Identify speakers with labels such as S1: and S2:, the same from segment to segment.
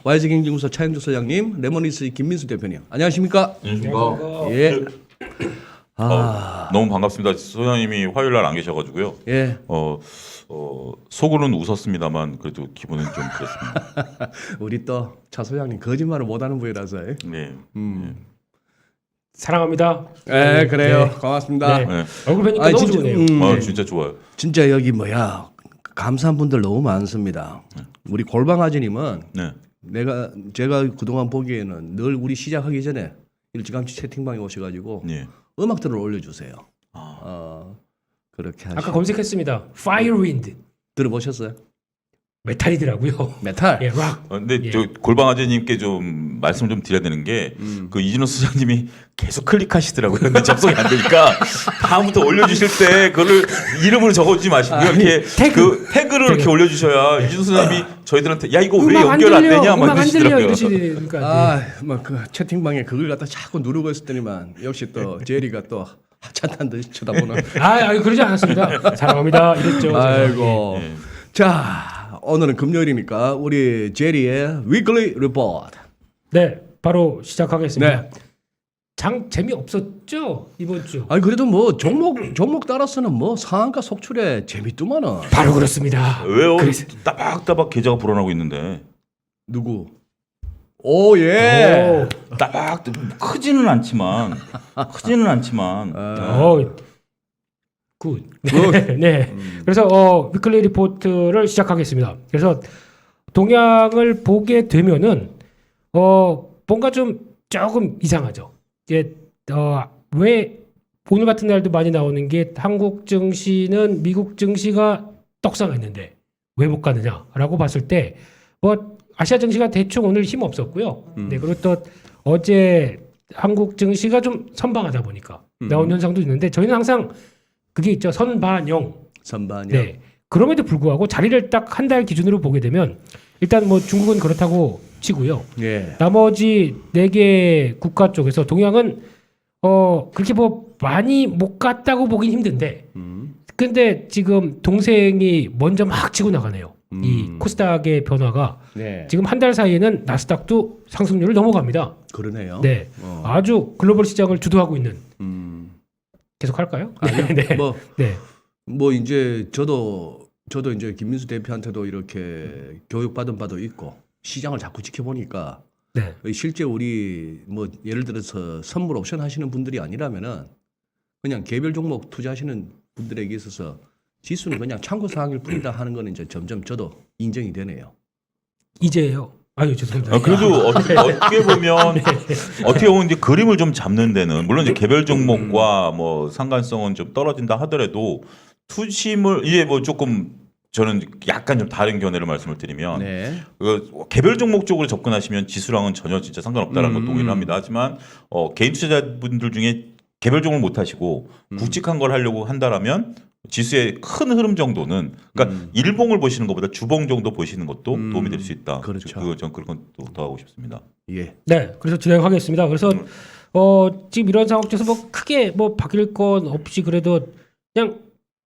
S1: YG 경제연구소 차영주 소장님, 레모니스 김민수 대표님, 안녕하십니까?
S2: 안녕하십니까.
S1: 예.
S2: 너무 반갑습니다. 소장님이 화요일 날 안 계셔가지고요.
S1: 예.
S2: 속으로는 웃었습니다만 그래도 기분은 좀 그랬습니다.
S1: 우리 또 차 소장님 거짓말을 못하는 분이라서.
S2: 네.
S3: 사랑합니다.
S1: 예, 그래요.
S3: 네.
S1: 고맙습니다.
S3: 네.
S2: 네.
S3: 얼굴 뵈니까
S1: 아니,
S3: 너무
S1: 진짜,
S3: 좋네요.
S2: 진짜 좋아요.
S1: 진짜 여기 뭐야 감사한 분들 너무 많습니다. 우리 골방아지님은
S2: 네.
S1: 제가 그동안 보기에는 늘 우리 시작하기 전에 일찌감치 채팅방에 오셔가지고
S2: 네.
S1: 음악들을 올려주세요.
S2: 아.
S1: 그렇게
S3: 아까
S1: 하시.
S3: 검색했습니다. Firewind
S1: 들어보셨어요?
S3: 메탈이더라고요.
S1: 메탈.
S3: 예, 락.
S2: 근데
S3: 예.
S2: 저 골방아재님께 좀 말씀 좀 드려야 되는 게 그 이진호 소장님이 계속 클릭하시더라고요. 근데 접속이 안 되니까 다음부터 올려주실 때 그거를 이름으로 적어주지 마시고요. 이렇게 태그를 이렇게 올려주셔야 이진호 소장님이 저희들한테 야 이거 왜
S3: 음악 안
S2: 연결 안
S3: 들려,
S2: 되냐 막
S3: 음악 안 들려
S2: 이러시더라고요.
S3: 이러시니까.
S1: 그 채팅방에 그걸 갖다 자꾸 누르고 있었더니만 역시 또 제리가 또 하찮단 듯이 쳐다보는.
S3: 아니 그러지 않았습니다. 사랑합니다. 이랬죠. 제가.
S1: 아이고.
S2: 예.
S1: 자, 오늘은 금요일이니까 우리 제리의 위클리 리포트.
S3: 네, 바로 시작하겠습니다.
S1: 네.
S3: 장 재미 없었죠 이번 주.
S1: 아니 그래도 뭐 종목 따라서는 뭐 상한가 속출에 재밌더만은.
S3: 바로 그렇습니다.
S2: 왜요?
S3: 그래서-
S2: 따박따박 계좌가 불어나고 있는데
S1: 누구? 오 예.
S3: 오.
S2: 따박 크지는 않지만
S3: 굿. 네. 그래서 위클리 리포트를 시작하겠습니다. 그래서 동향을 보게 되면은 뭔가 좀 조금 이상하죠. 이제 왜 오늘 같은 날도 많이 나오는 게 한국 증시는 미국 증시가 떡상했는데 왜 못 가느냐라고 봤을 때 아시아 증시가 대충 오늘 힘 없었고요. 네, 그리고 또 어제 한국 증시가 좀 선방하다 보니까 나온 현상도 있는데 저희는 항상 그게 있죠. 선반영.
S1: 선반이요.
S3: 네. 그럼에도 불구하고 자리를 딱 한 달 기준으로 보게 되면 일단 뭐 중국은 그렇다고 치고요.
S1: 예.
S3: 나머지 4개 국가 쪽에서 동양은 그렇게 뭐 많이 못 갔다고 보긴 힘든데 근데 지금 동생이 먼저 막 치고 나가네요. 이 코스닥의 변화가
S1: 네.
S3: 지금 한 달 사이에는 나스닥도 상승률을 넘어갑니다.
S1: 그러네요.
S3: 네. 아주 글로벌 시장을 주도하고 있는 계속 할까요?
S1: 아니요.
S3: 네.
S1: 뭐
S3: 네.
S1: 이제 저도 이제 김민수 대표한테도 이렇게 교육받은 바도 있고 시장을 자꾸 지켜보니까
S3: 네.
S1: 실제 우리 뭐 예를 들어서 선물 옵션 하시는 분들이 아니라면은 그냥 개별 종목 투자하시는 분들에게 있어서 지수는 그냥 참고 사항일 뿐이다 하는 거는 이제 점점 저도 인정이 되네요.
S3: 이제요. 아유 죄송합니다.
S2: 그래도 어떻게 보면 이제 그림을 좀 잡는 데는 물론 이제 개별 종목과 뭐 상관성은 좀 떨어진다 하더라도 투심을 이제 뭐 조금 저는 약간 좀 다른 견해를 말씀을 드리면
S1: 네.
S2: 개별 종목 쪽으로 접근하시면 지수랑은 전혀 진짜 상관없다라는 건 동의를 합니다. 하지만 개인 투자자분들 중에 개별 종목을 못 하시고 굵직한 걸 하려고 한다라면 지수의 큰 흐름 정도는 그러니까 일봉을 보시는 것보다 주봉 정도 보시는 것도 도움이 될 수 있다.
S1: 그렇죠.
S2: 전 그런 것도 더 하고 싶습니다.
S1: 예.
S3: 네, 그래서 진행하겠습니다. 그래서 지금 이런 상황 속에서 뭐 크게 뭐 바뀔 건 없이 그래도 그냥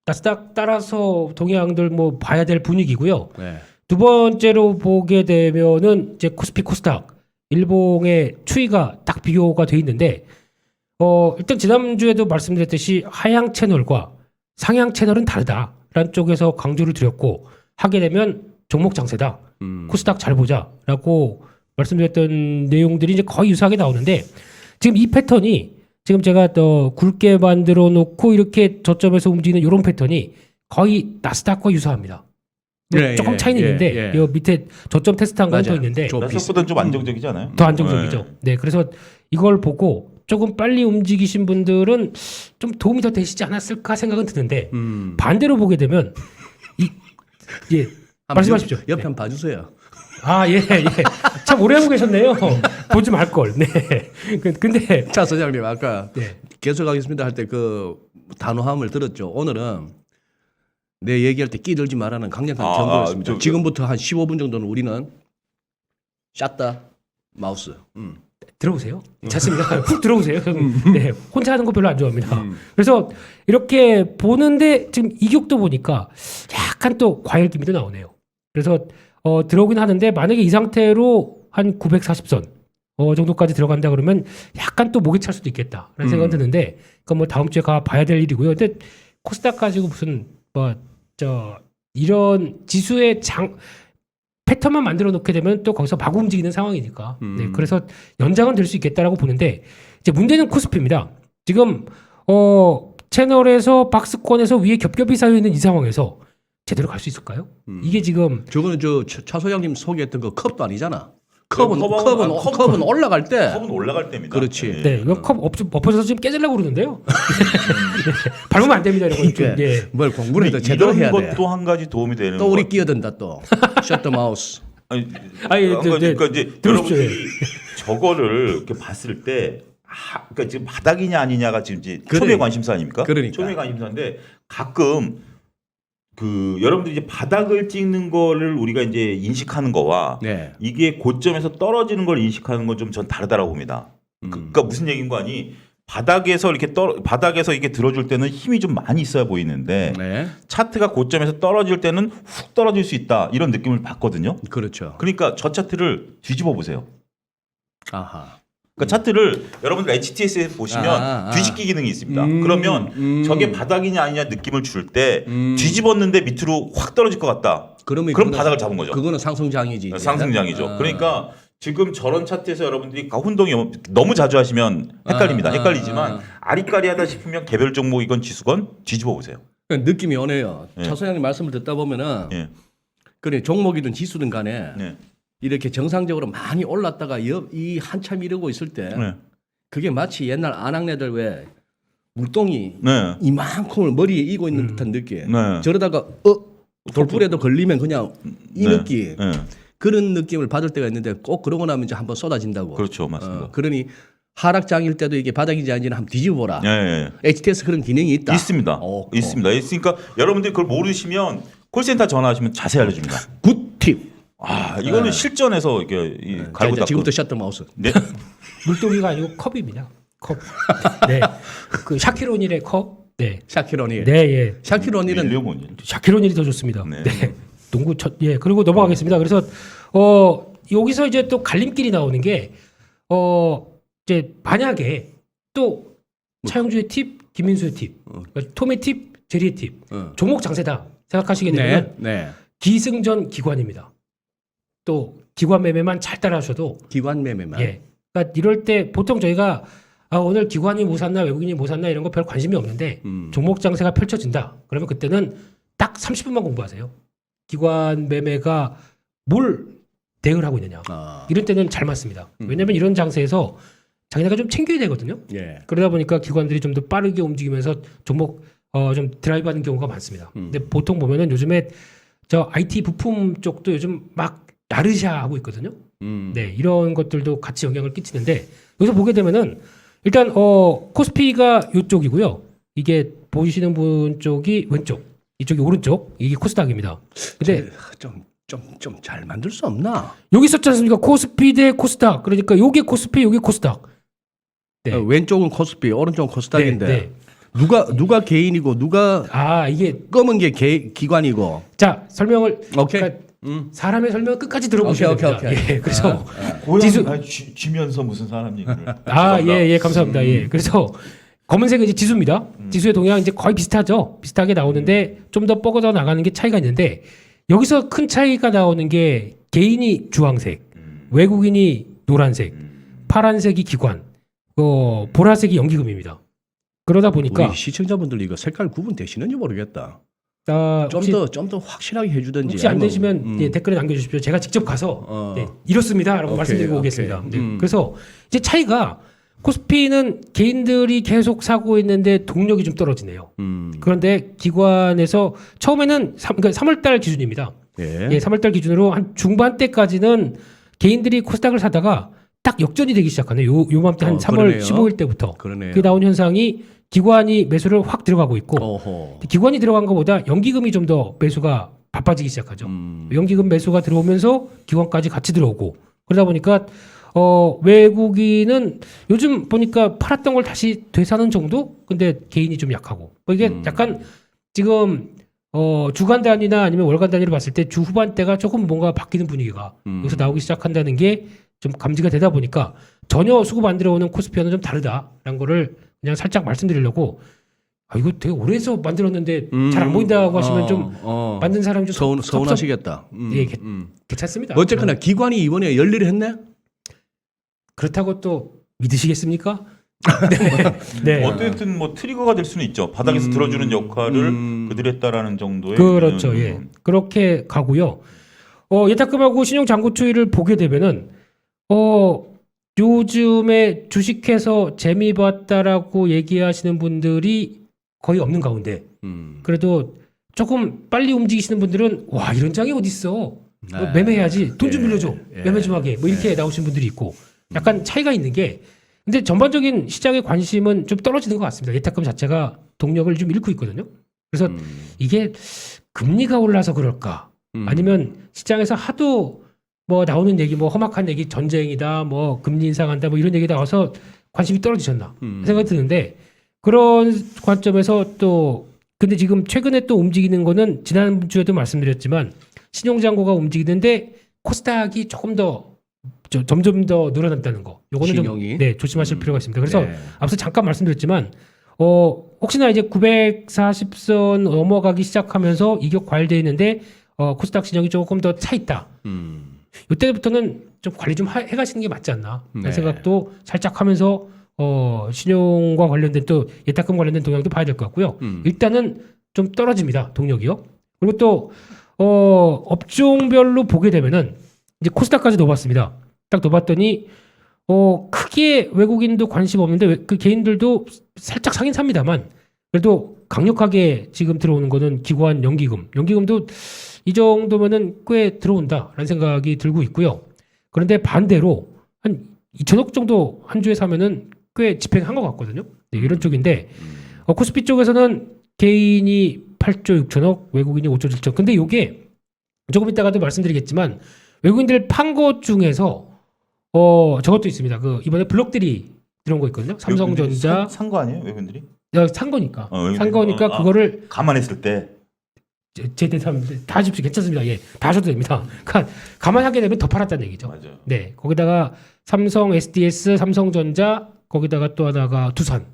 S3: 나스닥 따라서 동향들 뭐 봐야 될 분위기고요.
S1: 네.
S3: 두 번째로 보게 되면은 이제 코스피 코스닥 일봉의 추이가 딱 비교가 돼 있는데 일단 지난주에도 말씀드렸듯이 하향 채널과 상향 채널은 다르다라는 쪽에서 강조를 드렸고 하게 되면 종목 장세다. 코스닥 잘 보자라고 말씀드렸던 내용들이 이제 거의 유사하게 나오는데 지금 이 패턴이 지금 제가 더 굵게 만들어 놓고 이렇게 저점에서 움직이는 이런 패턴이 거의 나스닥과 유사합니다. 뭐
S1: 예,
S3: 조금
S1: 예,
S3: 차이는
S1: 예,
S3: 있는데
S1: 예.
S3: 요 밑에 저점 테스트한 건 더
S1: 맞아요.
S3: 있는데
S1: 좀
S2: 나스닥보다는 좀 안정적이지 않아요?
S3: 더 안정적이죠. 네, 그래서 이걸 보고 조금 빨리 움직이신 분들은 좀 도움이 더 되시지 않았을까 생각은 드는데 반대로 보게 되면 예 말씀하십시오.
S1: 옆에 한번 봐주세요.
S3: 예. 참 오래 하고 계셨네요. 보지 말 걸. 네. 근데
S1: 차 소장님 아까
S3: 네.
S1: 계속하겠습니다 할 때 그 단호함을 들었죠. 오늘은 내 얘기할 때 끼들지 말라는 강력한 경고였습니다. 지금부터 한 15분 정도는 우리는 샷다 마우스.
S3: 들어오세요. 잤습니다. 훅 들어오세요. 네, 혼자 하는 거 별로 안 좋아합니다. 그래서 이렇게 보는데 지금 이격도 보니까 약간 또 과열 기미도 나오네요. 그래서 들어오긴 하는데 만약에 이 상태로 한 940선 정도까지 들어간다 그러면 약간 또 목이 찰 수도 있겠다라는 생각이 드는데 그건 뭐 다음 주에 가 봐야 될 일이고요. 근데 코스닥 가지고 무슨 이런 지수의 패턴만 만들어 놓게 되면 또 거기서 마구 움직이는 상황이니까. 네, 그래서 연장은 될 수 있겠다라고 보는데 이제 문제는 코스피입니다. 지금 채널에서 박스권에서 위에 겹겹이 쌓여 있는 이 상황에서 제대로 갈 수 있을까요? 이게 지금
S1: 저거는 차 소장님 소개했던 그 컵도 아니잖아.
S2: 컵은
S1: 컵은 올라갈 때.
S2: 컵은 올라갈 때입니다.
S1: 그렇지.
S3: 네, 이거 컵 엎어져서 지금 깨지려고 그러는데요. 네, 밟으면 안 됩니다. 이런 거 좀.
S1: 그러니까
S3: 예.
S1: 뭘 공부를 더 제대로 해야
S2: 이런
S1: 돼.
S2: 것도 한 가지 도움이 되는
S1: 또 우리
S2: 것
S1: 끼어든다 또. 셔터 마우스.
S2: 아니,
S3: 네,
S2: 그러니까 이제
S3: 들으십시오.
S2: 여러분들이 저거를 이렇게 봤을 때 그러니까 지금 바닥이냐 아니냐가 지금 이제
S1: 그래.
S2: 초미의 관심사 아닙니까?
S1: 그러니까.
S2: 초미의 관심사인데 가끔 여러분들이 이제 바닥을 찍는 거를 우리가 이제 인식하는 거와
S1: 네.
S2: 이게 고점에서 떨어지는 걸 인식하는 건 좀 전 다르다라고 봅니다. 그러니까 무슨 얘기인 거 아니? 바닥에서 이렇게 들어줄 때는 힘이 좀 많이 있어야 보이는데
S1: 네.
S2: 차트가 고점에서 떨어질 때는 훅 떨어질 수 있다 이런 느낌을 받거든요.
S1: 그렇죠.
S2: 그러니까 저 차트를 뒤집어 보세요.
S1: 아하.
S2: 그러니까 차트를 여러분들 HTS에 보시면 뒤집기 기능이 있습니다. 그러면 저게 바닥이냐 아니냐 느낌을 줄 때 뒤집었는데 밑으로 확 떨어질 것 같다. 그럼
S1: 그거는-
S2: 바닥을 잡은 거죠.
S1: 그거는 상승장이지.
S2: 상승장이죠.
S1: 아.
S2: 그러니까 지금 저런 차트에서 여러분들이 혼동이 너무 자주 하시면 헷갈립니다. 헷갈리지만 아리까리하다 싶으면 개별 종목 이건 지수건 뒤집어 보세요.
S1: 느낌이 오네요.
S2: 예.
S1: 차 소장님 말씀을 듣다 보면은
S2: 예.
S1: 그래 종목이든 지수든 간에
S2: 네.
S1: 이렇게 정상적으로 많이 올랐다가 이 한참 이러고 있을 때
S2: 네.
S1: 그게 마치 옛날 아낙네들 왜 물동이
S2: 네.
S1: 이만큼을 머리에 이고 있는 듯한 느낌.
S2: 네.
S1: 저러다가 돌불에도 걸리면 그냥 이
S2: 네.
S1: 느낌.
S2: 네.
S1: 그런 느낌을 받을 때가 있는데 꼭 그러고 나면 이제 한번 쏟아진다고.
S2: 그렇죠. 맞습니다.
S1: 그러니 하락장일 때도 이게 바닥인지 아닌지는 한번 뒤집어보라.
S2: 예, 예.
S1: HTS 그런 기능이 있다.
S2: 있습니다. 있습니다. 있으니까 여러분들이 그걸 모르시면 콜센터 전화하시면 자세히 알려줍니다.
S1: 굿팁.
S2: 이거는 실전에서 이게 갈고 닦고.
S1: 지금부터 셔터 마우스.
S2: 네.
S3: 물동이가 아니고 컵입니다. 컵. 네. 그 샤키로닐의 컵. 네.
S1: 샤키로닐.
S3: 네, 예.
S1: 샤키로닐은
S2: 밀리오몬이.
S3: 샤키로닐이 더 좋습니다.
S2: 네.
S3: 네. 농구 그리고 넘어가겠습니다. 그래서 여기서 이제 또 갈림길이 나오는 게 이제 만약에 또 차영주의 팁, 김민수의 팁, 그러니까 톰의 팁, 제리의 팁, 종목 장세다 생각하시게 되면
S1: 네.
S3: 기승전 기관입니다. 또 기관 매매만 잘 따라하셔도
S1: 기관 매매만.
S3: 예. 그러니까 이럴 때 보통 저희가 오늘 기관이 뭐 샀나 외국인이 뭐 샀나 이런 거 별 관심이 없는데 종목 장세가 펼쳐진다. 그러면 그때는 딱 30분만 공부하세요. 기관 매매가 뭘 대응을 하고 있느냐. 이런 때는 잘 맞습니다. 왜냐하면 이런 장세에서 자기네가 좀 챙겨야 되거든요.
S1: 예.
S3: 그러다 보니까 기관들이 좀 더 빠르게 움직이면서 종목 좀 드라이브하는 경우가 많습니다. 근데 보통 보면은 요즘에 저 IT 부품 쪽도 요즘 막 나르샤 하고 있거든요. 네, 이런 것들도 같이 영향을 끼치는데 여기서 보게 되면은 일단 코스피가 이쪽이고요. 이게 보시는 분 쪽이 왼쪽, 이쪽이 오른쪽, 이게 코스닥입니다. 근데
S1: 좀 잘 만들 수 없나?
S3: 여기 있었지 않습니까? 코스피 대 코스닥. 그러니까 요게 코스피, 요게 코스닥. 네.
S1: 왼쪽은 코스피, 오른쪽은 코스닥인데
S3: 네.
S1: 누가 개인이고 누가
S3: 이게
S1: 검은 게 기관이고.
S3: 자 설명을
S1: 오케이.
S3: 그러니까 사람의 설명 끝까지 들어보셔야
S1: 오케이.
S3: 됩니다. 예, 그래서
S2: 지수
S3: 지수-
S2: 무슨 사람 얘기를.
S3: 예, 감사합니다. 예. 그래서 검은색은 이제 지수입니다. 지수의 동향 이제 거의 비슷하죠. 비슷하게 나오는데 좀 더 뻗어 나가는 게 차이가 있는데 여기서 큰 차이가 나오는 게 개인이 주황색, 외국인이 노란색, 파란색이 기관, 보라색이 연기금입니다. 그러다 보니까
S1: 우리 시청자분들 이거 색깔 구분 되시는지 모르겠다.
S3: 혹시
S1: 좀 더 확실하게 해주든지.
S3: 혹시 안
S1: 아니면,
S3: 되시면 예, 댓글에 남겨주십시오. 제가 직접 가서
S1: 어.
S3: 이렇습니다라고
S1: 오케이,
S3: 말씀드리고
S1: 오케이.
S3: 오겠습니다. 네, 그래서 이제 차이가 코스피는 개인들이 계속 사고 있는데 동력이 좀 떨어지네요. 그런데 기관에서 처음에는 그러니까 3월달 기준입니다.
S1: 예.
S3: 예, 3월달 기준으로 한 중반 때까지는 개인들이 코스닥을 사다가 딱 역전이 되기 시작하네요. 요맘때 한 3월
S1: 그러네요.
S3: 15일 때부터
S1: 그러네요.
S3: 그게 나온 현상이 기관이 매수를 확 들어가고 있고
S1: 어허.
S3: 기관이 들어간 것보다 연기금이 좀 더 매수가 바빠지기 시작하죠. 연기금 매수가 들어오면서 기관까지 같이 들어오고 그러다 보니까 외국인은 요즘 보니까 팔았던 걸 다시 되사는 정도? 근데 개인이 좀 약하고 이게 약간 지금 주간 단위나 아니면 월간 단위로 봤을 때 주 후반대가 조금 뭔가 바뀌는 분위기가 여기서 나오기 시작한다는 게 좀 감지가 되다 보니까 전혀 수급 안 들어오는 코스피와는 좀 다르다라는 거를 그냥 살짝 말씀드리려고 이거 되게 오래해서 만들었는데 잘 안 보인다고 하시면 좀 만든 사람이 좀
S1: 서운하시겠다.
S3: 예, 괜찮습니다.
S1: 어쨌거나 기관이 이번에 열일을 했네.
S3: 그렇다고 또 믿으시겠습니까? 네.
S2: 어쨌든 뭐 트리거가 될 수는 있죠. 바닥에서 들어주는 역할을 그들이 했다라는 정도의
S3: 그렇죠. 예. 그렇게 가고요. 예탁금하고 신용 잔고 추이를 보게 되면은 요즘에 주식해서 재미 봤다라고 얘기하시는 분들이 거의 없는 가운데 그래도 조금 빨리 움직이시는 분들은 와 이런 장이 어디 있어? 매매해야지. 돈 좀 빌려줘. 매매 좀 하게. 뭐 이렇게 나오신 분들이 있고 약간 차이가 있는 게 근데 전반적인 시장의 관심은 좀 떨어지는 것 같습니다. 예탁금 자체가 동력을 좀 잃고 있거든요. 그래서 이게 금리가 올라서 그럴까? 아니면 시장에서 하도 뭐 나오는 얘기 뭐 험악한 얘기 전쟁이다 뭐 금리 인상한다 뭐 이런 얘기 나와서 관심이 떨어지셨나 생각이 드는데 그런 관점에서 또 근데 지금 최근에 또 움직이는 거는 지난주에도 말씀드렸지만 신용잔고가 움직이는데 코스닥이 조금 더 점점 더 늘어난다는 거 요거는
S1: 신용이?
S3: 좀 조심하실 필요가 있습니다. 그래서
S1: 네.
S3: 앞서 잠깐 말씀드렸지만 혹시나 이제 940선 넘어가기 시작하면서 이격 과열되어 있는데 코스닥 신용이 조금 더 차 있다. 이때부터는 좀 관리 좀 해가시는 게 맞지 않나
S1: 네.
S3: 그런 생각도 살짝 하면서 신용과 관련된 또 예탁금 관련된 동향도 봐야 될 것 같고요. 일단은 좀 떨어집니다. 동력이요. 그리고 또 업종별로 보게 되면은 이제 코스닥까지 넣어봤습니다. 딱 넣어봤더니 크게 외국인도 관심 없는데 그 개인들도 살짝 사긴 삽니다만 그래도 강력하게 지금 들어오는 거는 기관 연기금도 이 정도면은 꽤 들어온다라는 생각이 들고 있고요. 그런데 반대로 한 2천억 정도 한 주에 사면은 꽤 집행한 것 같거든요. 네, 이런 쪽인데 코스피 쪽에서는 개인이 8조 6천억, 외국인이 5조 7천. 근데 이게 조금 이따가도 말씀드리겠지만 외국인들 판 것 중에서 저것도 있습니다. 그 이번에 블록들이 들어온 거 있거든요. 삼성전자
S2: 산 거 아니에요, 외국인들이?
S3: 산 거니까
S2: 외국인들이?
S3: 산 거니까 그거를
S2: 감안했을 때
S3: 제대삼 다 하십시오. 괜찮습니다. 예, 다 하셔도 됩니다. 그러니까 가만하게 되면 더 팔았다는 얘기죠.
S2: 맞아요.
S3: 네, 거기다가 삼성 SDS, 삼성전자, 거기다가 또 하나가 두산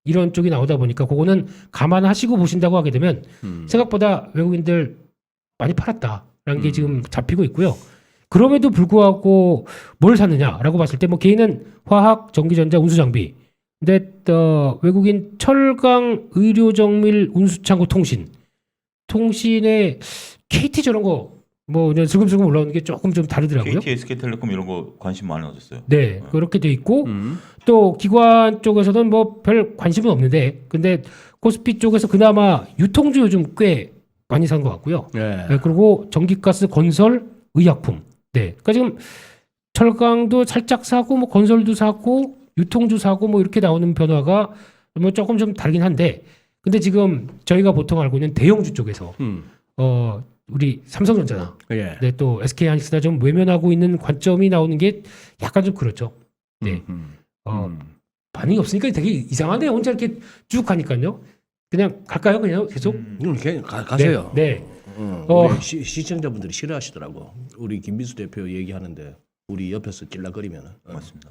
S3: 이런 쪽이 나오다 보니까 그거는 감안하시고 보신다고 하게 되면 생각보다 외국인들 많이 팔았다라는 게 지금 잡히고 있고요. 그럼에도 불구하고 뭘 샀느냐라고 봤을 때 뭐 개인은 화학, 전기전자, 운수장비. 근데 외국인 철강, 의료정밀, 운수창고, 통신에 KT 저런 거 뭐 그냥 슬금슬금 올라오는 게 조금 좀 다르더라고요.
S2: KT, SK텔레콤 이런 거 관심 많아졌어요.
S3: 네, 그렇게 돼 있고 또 기관 쪽에서는 뭐 별 관심은 없는데 근데 코스피 쪽에서 그나마 유통주 요즘 꽤 많이 산 것 같고요.
S1: 네.
S3: 네, 그리고 전기가스, 건설, 의약품. 네, 그러니까 지금 철강도 살짝 사고 뭐 건설도 사고 유통주 사고 뭐 이렇게 나오는 변화가 뭐 조금 좀 다르긴 한데 근데 지금 저희가 보통 알고 있는 대형주 쪽에서 우리 삼성전자나
S1: 예.
S3: 네, 또 SK하이닉스나 좀 외면하고 있는 관점이 나오는 게 약간 좀 그렇죠. 네. 반응이 없으니까 되게 이상하네요. 혼자 이렇게 쭉 가니까요. 그냥 갈까요? 그냥 계속?
S1: 그냥 가세요.
S3: 네.
S1: 우리 시청자분들이 싫어하시더라고. 우리 김비수 대표 얘기하는데 우리 옆에서 찔러거리면
S2: 맞습니다.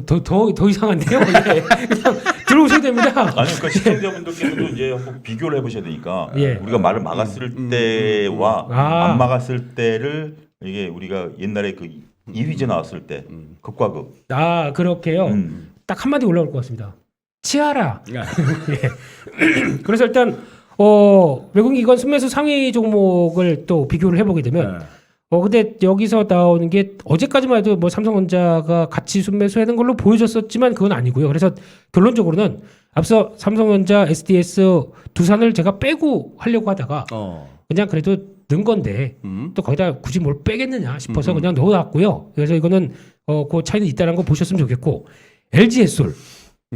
S3: 더 이상한데요? 예. 그냥 들어오셔야 됩니다.
S2: 아니 그러니까 시청자분들께서도 이제 한번 비교를 해보셔야 되니까
S3: 예.
S2: 우리가 말을 막았을 때와 안 막았을 때를 이게 우리가 옛날에 그 이휘재 나왔을 때 극과 극.
S3: 그렇게요. 딱 한마디 올라올 것 같습니다. 치아라. 예. 그래서 일단 외국인 기관 순매수 상위 종목을 또 비교를 해보게 되면 근데 여기서 나오는 게 어제까지만 해도 뭐 삼성전자가 같이 순매수하는 걸로 보여졌었지만 그건 아니고요. 그래서 결론적으로는 앞서 삼성전자, SDS, 두산을 제가 빼고 하려고 하다가 그냥 그래도 넣은 건데 또 거기다 굳이 뭘 빼겠느냐 싶어서 그냥 넣어놨고요. 그래서 이거는 그 차이는 있다는 거 보셨으면 좋겠고 LG에솔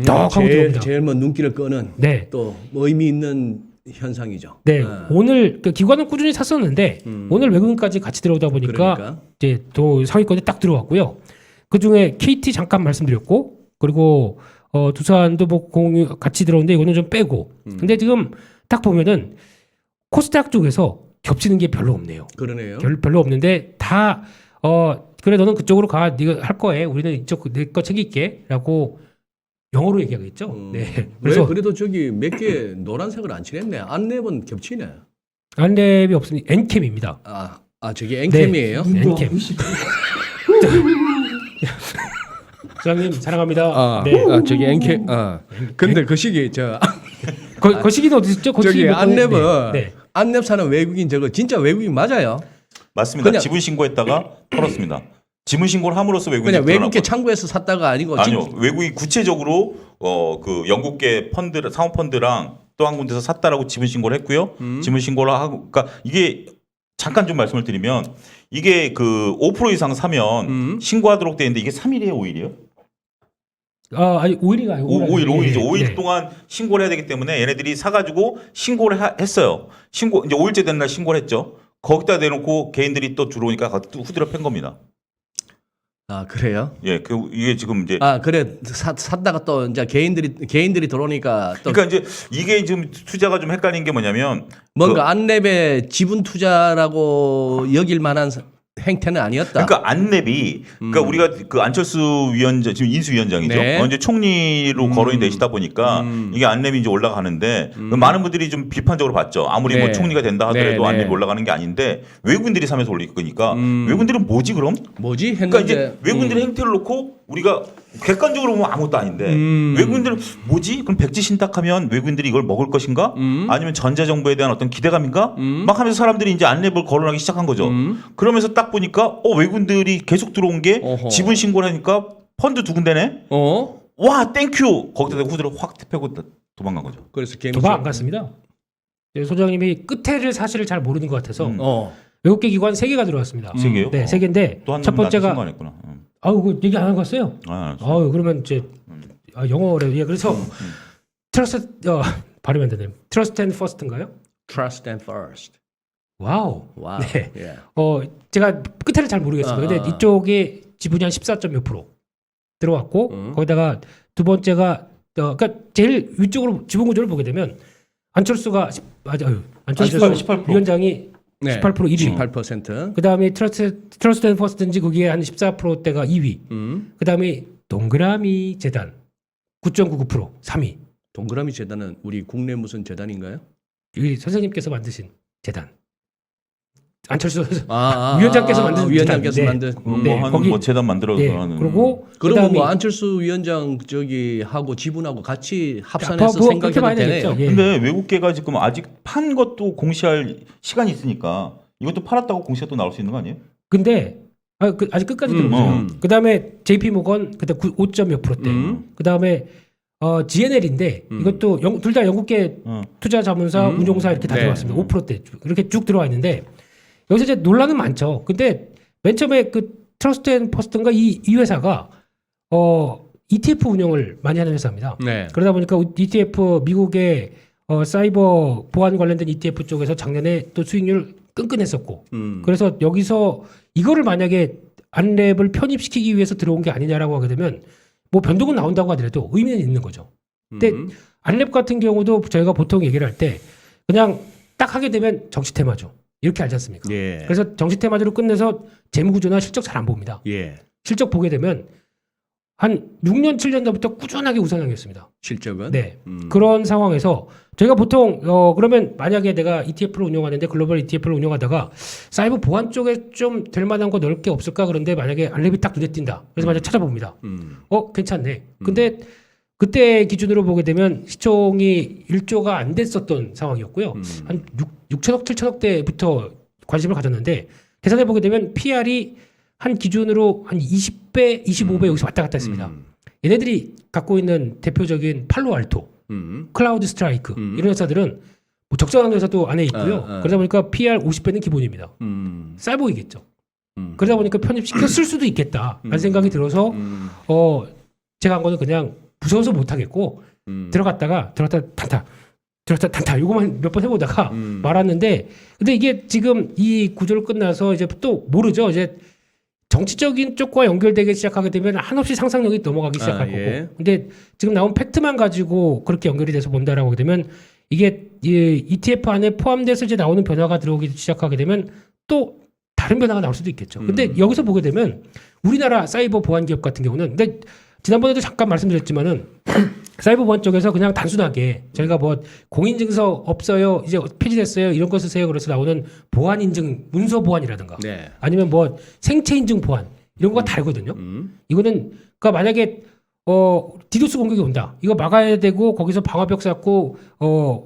S3: 떡 하고 들어옵니다.
S1: 제일 뭐 눈길을 끄는
S3: 네.
S1: 또 의미 있는 현상이죠.
S3: 네, 오늘 그 기관은 꾸준히 샀었는데 오늘 외국인까지 같이 들어오다 보니까
S1: 그러니까.
S3: 이제 또 상위권에 딱 들어왔고요. 그 중에 KT 잠깐 말씀드렸고 그리고 두산도 뭐 공유 같이 들어오는데 이거는 좀 빼고. 근데 지금 딱 보면은 코스닥 쪽에서 겹치는 게 별로 없네요.
S1: 그러네요.
S3: 별로 없는데 다 그래 너는 그쪽으로 가 네가 할 거에 우리는 이쪽 내 거 챙길게라고 영어로 얘기하겠죠. 네.
S1: 왜
S3: 그래서
S1: 그래도 저기 몇 개 노란색을 안 칠했네. 안랩은 겹치네.
S3: 안랩이 없으니 엔캠입니다.
S1: 저기 엔캠이에요?
S3: 네. 엔캠. 소장님 사랑합니다. 네.
S1: 저기 엔캠. 근데 그 시기
S3: 그 시기는 어디 있죠? 그
S1: 저기
S3: 시기
S1: 안랩은
S3: 네.
S1: 안랩 사는 외국인 저거 진짜 외국인 맞아요.
S2: 맞습니다.
S1: 그냥-
S2: 지분 신고했다가 털었습니다. 지분 신고를 함으로써 외국인이
S1: 그냥 외국계 창구에서 샀다가 아니고
S2: 아니요. 외국이 구체적으로 그 영국계 펀드 사모 펀드랑 또 한 군데서 샀다라고 지분 신고를 했고요. 지분 신고를 하고 그러니까 이게 잠깐 좀 말씀을 드리면 이게 그 5% 이상 사면 신고하도록 돼 있는데 이게 3일이에요, 5일이에요?
S3: 아니 5일이가 아니고
S2: 5일이죠. 5일
S3: 네.
S2: 동안 신고를 해야 되기 때문에 얘네들이 사가지고 신고를 했어요. 신고 이제 5일째 된 날 신고를 했죠. 거기다 내놓고 개인들이 또 들어오니까 또 후드려 팬 겁니다.
S1: 그래요?
S2: 예, 이게 지금 이제
S1: 그래 샀다가 또 이제 개인들이 들어오니까 또
S2: 그러니까 이제 이게 좀 투자가 좀 헷갈린 게 뭐냐면
S1: 뭔가 안랩의 지분 투자라고 여길 만한 행태는 아니었다.
S2: 그러니까 안랩이 그러니까 우리가 그 안철수 위원장 지금 인수위원장이죠.
S1: 네.
S2: 이제 총리로 거론이 되시다 보니까 이게 안랩이 이제 올라가는데 많은 분들이 좀 비판적으로 봤죠. 아무리
S1: 네.
S2: 뭐 총리가 된다 하더라도
S1: 네, 네.
S2: 안랩이 올라가는 게 아닌데 외국인들이 사면서 올릴 거니까 외국인들은 뭐지 그럼?
S1: 뭐지 했는데
S2: 그러니까 이제 외국인들의 행태를 놓고 우리가 객관적으로 보면 아무것도 아닌데 외국인들은 뭐지? 그럼 백지 신탁하면 외국인들이 이걸 먹을 것인가? 아니면 전자정부에 대한 어떤 기대감인가? 막 하면서 사람들이 이제 안랩을 거론하기 시작한 거죠. 그러면서 딱 보니까 외국인들이 계속 들어온 게
S1: 어허.
S2: 지분 신고를 하니까 펀드 두 군데네? 와 땡큐! 거기다 후드를 확 패고 도망간 거죠.
S1: 그래서
S3: 도망 안 갔습니다. 네, 소장님이 끝에를 사실을 잘 모르는 것 같아서 외국계 기관 3개가 들어왔습니다.
S2: 세 개요?
S3: 네, 3개인데
S2: 또 한
S3: 첫 번째가
S2: 신고 안 했구나.
S3: 그 얘기 안 한 거였어요? 그러면 이제 영어래. 예, 그래서 트러스트 발음이 안 되네요. 트러스트 앤 퍼스트인가요?
S1: Trust and First.
S3: 와우.
S1: 와우.
S3: 네.
S1: 예.
S3: 제가 끝에를 잘 모르겠습니다. 근데 이쪽에 지분이 한 14.몇% 들어왔고 거기다가 두 번째가 그러니까 제일 위쪽으로 지분 구조를 보게 되면 안철수가 안철수
S2: 18%.
S3: 위원장이
S1: 네.
S3: 18% 1위.
S1: 18%.
S3: 그다음에 트러스트 앤 퍼스트인지 거기에 한 14%대가 2위. 그다음에 동그라미 재단 9.99% 3위.
S1: 동그라미 재단은 우리 국내 무슨 재단인가요?
S3: 이 선생님께서 만드신 재단. 안철수 위원장께서 만든
S1: 위원장께서
S3: 재단.
S1: 만든
S3: 네,
S2: 뭐
S3: 거기-
S2: 뭐 재단 만들어서
S3: 네.
S2: 하는.
S3: 그리고
S1: 그러면
S3: 그다음에
S1: 뭐 안철수 위원장 저기 하고 지분하고 같이 합산해서
S3: 그렇게
S1: 생각해도
S3: 봐야
S1: 되네요.
S3: 되겠죠. 예.
S2: 근데 외국계가 지금 아직 판 것도 공시할 시간이 있으니까 이것도 팔았다고 공시가 또 나올 수 있는 거 아니에요?
S3: 근데 아직 끝까지 들어보세요. 그다음에 JP 모건 그때 5.몇 %대. 그다음에 GNL인데 이것도 둘 다 영국계 투자 자문사 운용사 이렇게 다
S1: 네.
S3: 들어왔습니다. 5%대 이렇게 쭉 들어와 있는데 여기서 이제 논란은 많죠. 근데 맨 처음에 그 트러스트 앤 퍼스트인가 이 회사가 ETF 운영을 많이 하는 회사입니다.
S1: 네.
S3: 그러다 보니까 ETF 미국의 사이버 보안 관련된 ETF 쪽에서 작년에 또 수익률 끈끈했었고 그래서 여기서 이거를 만약에 안랩을 편입시키기 위해서 들어온 게 아니냐라고 하게 되면 뭐 변동은 나온다고 하더라도 의미는 있는 거죠. 근데 안랩 같은 경우도 저희가 보통 얘기를 할 때 그냥 딱 하게 되면 정치 테마죠. 이렇게 알지 않습니까?
S1: 예.
S3: 그래서 정치 테마주로 끝내서 재무구조나 실적 잘 안 봅니다.
S1: 예.
S3: 실적 보게 되면 한 6년 7년 전부터 꾸준하게 우상향이었습니다.
S1: 실적은
S3: 네. 그런 상황에서 저희가 보통 그러면 만약에 내가 ETF를 운영하는데 글로벌 ETF를 운영하다가 사이버 보안 쪽에 좀 될 만한 거 넣을 게 없을까 그런데 만약에 안랩이 딱 눈에 띈다. 그래서 만약에 찾아봅니다. 괜찮네. 근데 그때 기준으로 보게 되면 시총이 1조가 안 됐었던 상황이었고요. 한 6천억 7천억 대부터 관심을 가졌는데 계산해 보게 되면 PR이 한 기준으로 한 20배, 25배 여기서 왔다 갔다 했습니다. 얘네들이 갖고 있는 대표적인 팔로알토, 클라우드 스트라이크 이런 회사들은 뭐 적정한 회사도 안에 있고요. 그러다 보니까 PR 50배는 기본입니다. 쌀 보이겠죠. 그러다 보니까 편입시켰을 수도 있겠다라는 생각이 들어서 제가 한 거는 그냥 무서워서 못 하겠고 들어갔다 단타 이거만 몇 번 해보다가 말았는데 근데 이게 지금 이 구조를 끝나서 이제 또 모르죠. 이제 정치적인 쪽과 연결되기 시작하게 되면 한없이 상상력이 넘어가기 시작할
S1: 예.
S3: 거고. 근데 지금 나온 팩트만 가지고 그렇게 연결이 돼서 본다라고 하게 되면 이게 이 ETF 안에 포함돼서 이제 나오는 변화가 들어오기 시작하게 되면 또 다른 변화가 나올 수도 있겠죠. 근데 여기서 보게 되면 우리나라 사이버 보안 기업 같은 경우는 근데 지난번에도 잠깐 말씀드렸지만은 사이버 보안 쪽에서 그냥 단순하게 저희가 뭐 공인증서 없어요, 이제 폐지됐어요 이런 거 쓰세요 그래서 나오는 보안 인증 문서 보안이라든가
S1: 네.
S3: 아니면 뭐 생체 인증 보안 이런 거가 다르거든요. 이거는 그러니까 만약에 디도스 공격이 온다. 이거 막아야 되고 거기서 방화벽 쌓고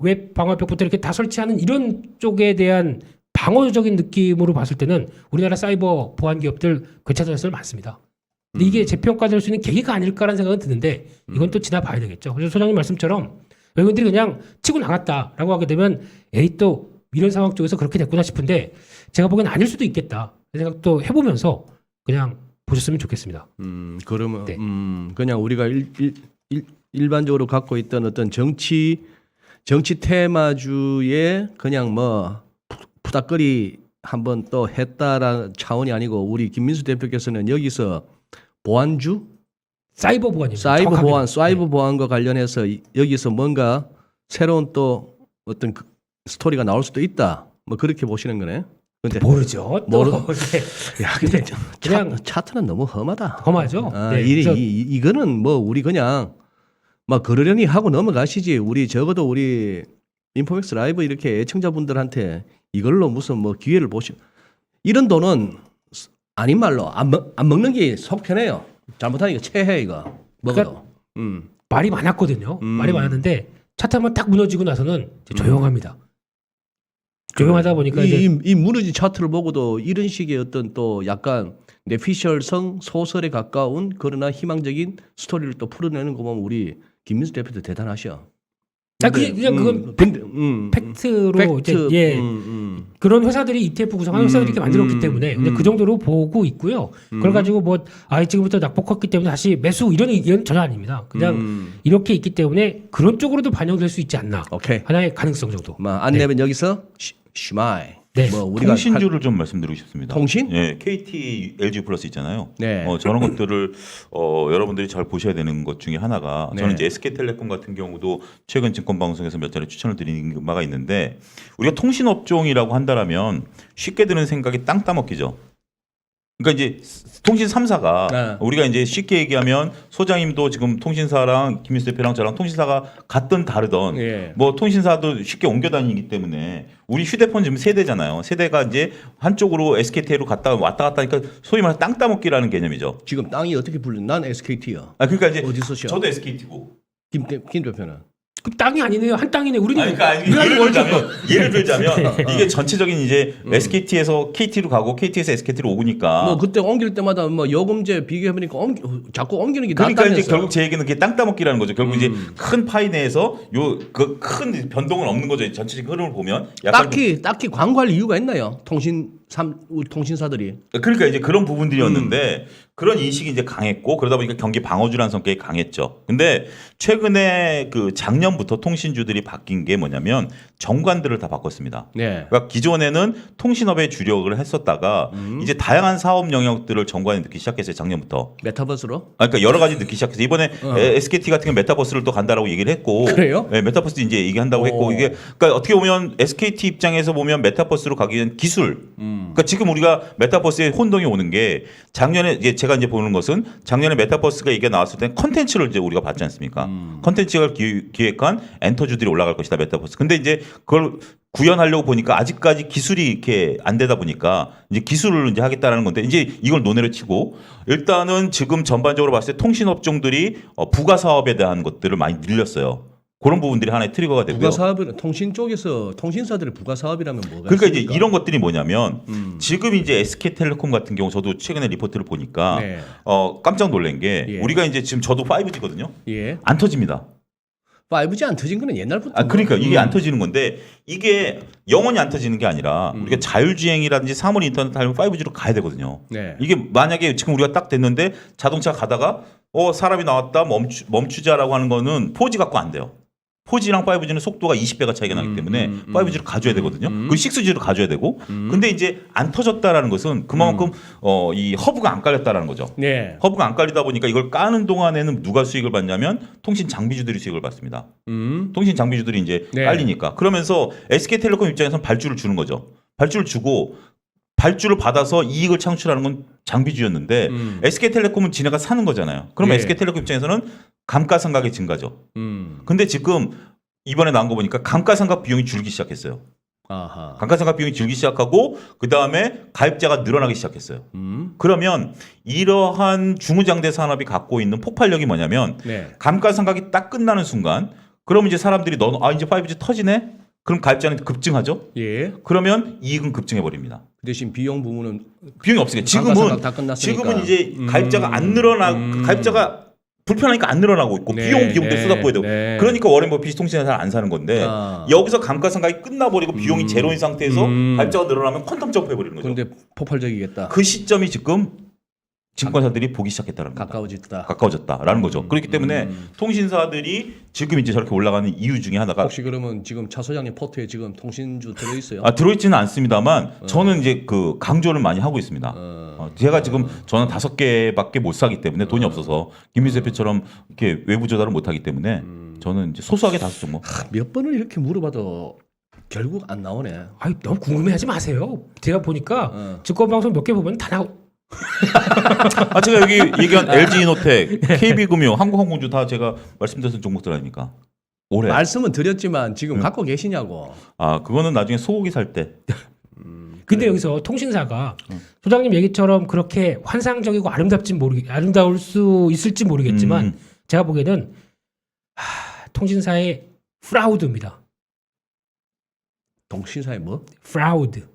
S3: 웹 방화벽부터 이렇게 다 설치하는 이런 쪽에 대한 방어적인 느낌으로 봤을 때는 우리나라 사이버 보안 기업들 괜찮은 회사들 많습니다. 근데 이게 재평가될 수 있는 계기가 아닐까라는 생각은 드는데 이건 또 지나봐야 되겠죠. 그래서 소장님 말씀처럼 외국인들이 그냥 치고 나갔다라고 하게 되면 에이 또 이런 상황 쪽에서 그렇게 됐구나 싶은데 제가 보기엔 아닐 수도 있겠다 생각도 해보면서 그냥 보셨으면 좋겠습니다.
S1: 그러면
S3: 네.
S1: 그냥 우리가 일반적으로 갖고 있던 어떤 정치 테마주에 그냥 뭐 푸닥거리 한번 또 했다라는 차원이 아니고 우리 김민수 대표께서는 여기서 보안주,
S3: 사이버 보안입니다.
S1: 사이버
S3: 정확하게는.
S1: 보안, 사이버 보안과 관련해서 여기서 뭔가 새로운 또 어떤 스토리가 나올 수도 있다. 뭐 그렇게 보시는 거네. 근데
S3: 모르죠. 또. 네.
S1: 야, 근데
S3: 그냥
S1: 차트는 너무 험하다.
S3: 험하죠.
S1: 아,
S3: 네. 그래서
S1: 이거는 뭐 우리 그냥 막 그러려니 하고 넘어가시지. 우리 적어도 우리 인포맥스 라이브 이렇게 애청자분들한테 이걸로 무슨 뭐 기회를 보시 이런 돈은 아닌 말로 안 먹는 게 속 편해요. 잘못하니까 체해 이거 먹어도.
S3: 말이 많았거든요. 말이 많았는데 차트 한번 딱 무너지고 나서는 이제 조용합니다. 조용하다 보니까 이제
S1: 이 무너진 차트를 보고도 이런 식의 어떤 또 약간 내피셜성 소설에 가까운 그러나 희망적인 스토리를 또 풀어내는 거 보면 우리 김민수 대표도 대단하셔.
S3: 그냥 그건 팩트로
S1: 팩트,
S3: 이제 예 그런 회사들이 ETF 구성하는 회사들이 이렇게 만들었기 때문에 근데 그 정도로 보고 있고요. 그걸 가지고 뭐 지금부터 낙폭컸기 때문에 다시 매수 이런 전혀 아닙니다. 그냥 이렇게 있기 때문에 그런 쪽으로도 반영될 수 있지 않나.
S1: 오케이.
S3: 하나의 가능성 정도.
S1: 안 내면 여기서 쉬마이.
S3: 네.
S1: 뭐 우리가
S2: 통신주를 좀 말씀드리고 싶습니다.
S1: 통신?
S2: 예, KT, LG 플러스 있잖아요.
S1: 네.
S2: 저런 것들을 여러분들이 잘 보셔야 되는 것 중에 하나가
S1: 네.
S2: 저는 이제 SK텔레콤 같은 경우도 최근 증권방송에서 몇 차례 추천을 드린 바가 있는데 우리가 통신업종이라고 한다라면 쉽게 드는 생각이 땅 따먹기죠. 그러니까 이제 통신 3사가
S1: 네.
S2: 우리가 이제 쉽게 얘기하면 소장님도 지금 통신사랑 김민수 대표랑 저랑 통신사가 같든 다르던
S1: 예.
S2: 뭐 통신사도 쉽게 옮겨 다니기 때문에 우리 휴대폰 지금 세대잖아요. 세대가 이제 한쪽으로 SKT로 갔다 왔다 갔다 하니까 소위 말해서 땅 따먹기라는 개념이죠.
S1: 지금 땅이 어떻게 불려? 난 SKT야.
S2: 그러니까 이제
S1: 어디서 시작?
S2: 저도 SKT고.
S1: 김 대표는
S3: 그 땅이 아니네요. 한 땅이네. 우리는
S2: 그러니까 예를 들자면 이게 전체적인 이제 SKT에서 KT로 가고 KT에서 SKT로 오니까
S1: 뭐 그때 옮길 때마다 뭐 요금제 비교해 보니까 자꾸 옮기는 게
S2: 그러니까
S1: 낫다면서.
S2: 이제 결국 제 얘기는 그게 땅 따먹기라는 거죠. 결국 이제 큰 파이 내에서 요 그 큰 변동은 없는 거죠. 전체적인 흐름을 보면 약간
S1: 딱히 광고할 이유가 있나요? 우리 통신사들이.
S2: 그러니까 이제 그런 부분들이었는데 그런 인식이 이제 강했고 그러다 보니까 경기 방어주라는 성격이 강했죠. 근데 최근에 그 작년부터 통신주들이 바뀐 게 뭐냐면 정관들을 다 바꿨습니다.
S1: 네.
S2: 그러니까 기존에는 통신업에 주력을 했었다가 이제 다양한 사업 영역들을 정관에 넣기 시작했어요. 작년부터.
S1: 메타버스로?
S2: 그러니까 여러 가지 넣기 시작해서 이번에 SKT 같은 경우 메타버스를 또 간다라고 얘기를 했고
S1: 그래요?
S2: 네, 메타버스 이제 얘기한다고 했고
S1: 오.
S2: 이게 그러니까 어떻게 보면 SKT 입장에서 보면 메타버스로 가기 위한 기술. 그러니까 지금 우리가 메타버스에 혼동이 오는 게 작년에 제가 이제 보는 것은 작년에 메타버스가 이게 나왔을 때 컨텐츠를 이제 우리가 봤지 않습니까? 컨텐츠를 기획한 엔터주들이 올라갈 것이다 메타버스. 근데 이제 그걸 구현하려고 보니까 아직까지 기술이 이렇게 안 되다 보니까 이제 기술을 이제 하겠다라는 건데 이제 이걸 논외로 치고 일단은 지금 전반적으로 봤을 때 통신업종들이 부가 사업에 대한 것들을 많이 늘렸어요. 그런 부분들이 하나의 트리거가 되고요.
S1: 부가 사업은 통신 쪽에서 통신사들의 부가 사업이라면 뭐가
S2: 그러니까 이제
S1: 있습니까?
S2: 이런 것들이 뭐냐면 지금 이제 SK텔레콤 같은 경우 저도 최근에 리포트를 보니까
S1: 네.
S2: 깜짝 놀란 게
S1: 예.
S2: 우리가 이제 지금 저도 5G거든요.
S1: 예.
S2: 안 터집니다.
S1: 5G 안 터진 거는 옛날부터.
S2: 그러니까 이게 안 터지는 건데 이게 영원히 안 터지는 게 아니라 우리가 자율주행이라든지 사물 인터넷 하려면 5G로 가야 되거든요.
S1: 네.
S2: 이게 만약에 지금 우리가 딱 됐는데 자동차 가다가 사람이 나왔다 멈추자라고 하는 거는 4G 갖고 안 돼요. 4G랑 5G는 속도가 20배가 차이가 나기 때문에 5G를 가져야 되거든요. 그 6G를 가져야 되고. 근데 이제 안 터졌다라는 것은 그만큼 이 허브가 안 깔렸다라는 거죠.
S1: 네.
S2: 허브가 안 깔리다 보니까 이걸 까는 동안에는 누가 수익을 받냐면 통신 장비주들이 수익을 받습니다. 통신 장비주들이 이제
S1: 네.
S2: 깔리니까. 그러면서 SK텔레콤 입장에서는 발주를 주는 거죠. 발주를 주고 발주를 받아서 이익을 창출하는 건 장비주였는데 SK텔레콤은 지네가 사는 거잖아요. 그럼
S1: 예.
S2: SK텔레콤 입장에서는 감가상각의 증가죠. 근데 지금 이번에 나온 거 보니까 감가상각 비용이 줄기 시작했어요.
S1: 아하.
S2: 감가상각 비용이 줄기 시작하고 그 다음에 가입자가 늘어나기 시작했어요. 그러면 이러한 중후장대 산업이 갖고 있는 폭발력이 뭐냐면
S1: 네.
S2: 감가상각이 딱 끝나는 순간 그럼 이제 사람들이 이제 5G 터지네? 그럼 가입자는 급증하죠.
S1: 예.
S2: 그러면 이익은 급증해 버립니다.
S1: 그 대신 비용 부분은
S2: 비용이 없으니까
S1: 감가상각 다 끝났으니까.
S2: 지금은 이제 가입자가 안 늘어나고 가입자가 불편하니까 안 늘어나고 있고
S1: 네,
S2: 비용들
S1: 네,
S2: 쏟아부어야 되고
S1: 네.
S2: 그러니까 워렌 버핏이 통신회사를 안 사는 건데
S1: 아.
S2: 여기서 감가상각이 끝나버리고 비용이 제로인 상태에서 가입자가 늘어나면 퀀텀 점프해버리는 거죠.
S1: 그런데 폭발적이겠다.
S2: 그 시점이 지금 증권사들이 보기 시작했다는 겁니다.
S1: 가까워졌다.
S2: 가까워졌다라는 거죠. 그렇기 때문에 통신사들이 지금 이제 저렇게 올라가는 이유 중에 하나가
S1: 혹시 그러면 지금 차 소장님 포트에 지금 통신주 들어 있어요?
S2: 들어있지는 않습니다만 저는 이제 그 강조를 많이 하고 있습니다. 제가 지금 저는 5개밖에 못 사기 때문에 돈이 없어서 김민수 대표처럼 이렇게 외부 조달을 못 하기 때문에 저는 이제 소소하게 5종목.
S1: 몇 번을 이렇게 물어봐도 결국 안 나오네.
S3: 아이, 너무 궁금해하지 마세요. 제가 보니까 증권 방송 몇 개 보면 다 나오.
S2: 제가 여기 얘기한 LG이노텍, KB금융, 한국항공주 다 제가 말씀드렸던 종목들 아닙니까? 올해.
S1: 말씀은 드렸지만 지금 갖고 계시냐고.
S2: 그거는 나중에 소고기 살 때.
S3: 근데 여기서 통신사가 소장님 얘기처럼 그렇게 환상적이고 아름다울 수 있을지 모르겠지만 제가 보기에는 통신사의 프라우드입니다.
S1: 통신사에 뭐?
S3: 프라우드.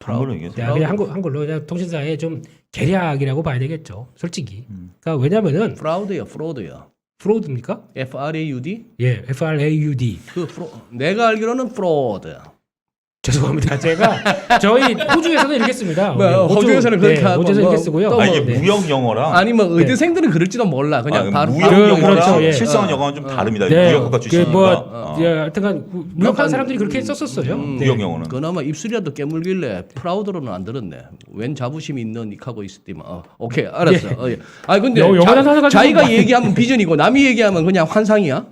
S2: 한글로 얘기해서.
S3: 그냥 한글로 그냥 통신사의 좀 계략이라고 봐야 되겠죠. 솔직히. 그러니까 왜냐면은
S1: 프라우드요, 프로드요.
S3: 프로드입니까?
S1: FRAUD?
S3: 예, FRAUD.
S1: 내가 알기로는 프로드.
S3: 죄송합니다. 제가 저희 호주에서는 이렇게 씁니다.
S1: 호주에서는 그렇게 하고
S3: 호주에서
S1: 뭐
S3: 이렇게 쓰고요.
S1: 또
S2: 이게
S3: 네.
S2: 무역 영어랑
S1: 아니 뭐 의대생들은 그럴지도 몰라. 그냥 바로
S2: 무역
S3: 바로-
S2: 영어랑
S3: 그렇죠, 예.
S2: 실생활 영어는 좀 다릅니다.
S3: 네,
S2: 무역학과 출신이니까.
S3: 하여튼간 무역하는 사람들이 그렇게 썼었어요. 네.
S2: 무역 영어는.
S1: 그나마 입술이라도 깨물길래 프라우드로는 안 들었네. 웬 자부심이 있는 하고 있었지만. 오케이 알았어. 예. 아 근데
S3: 영어 단어 가지고
S1: 자기가
S3: 뭐-
S1: 얘기하면 비전이고 남이 얘기하면 그냥 환상이야.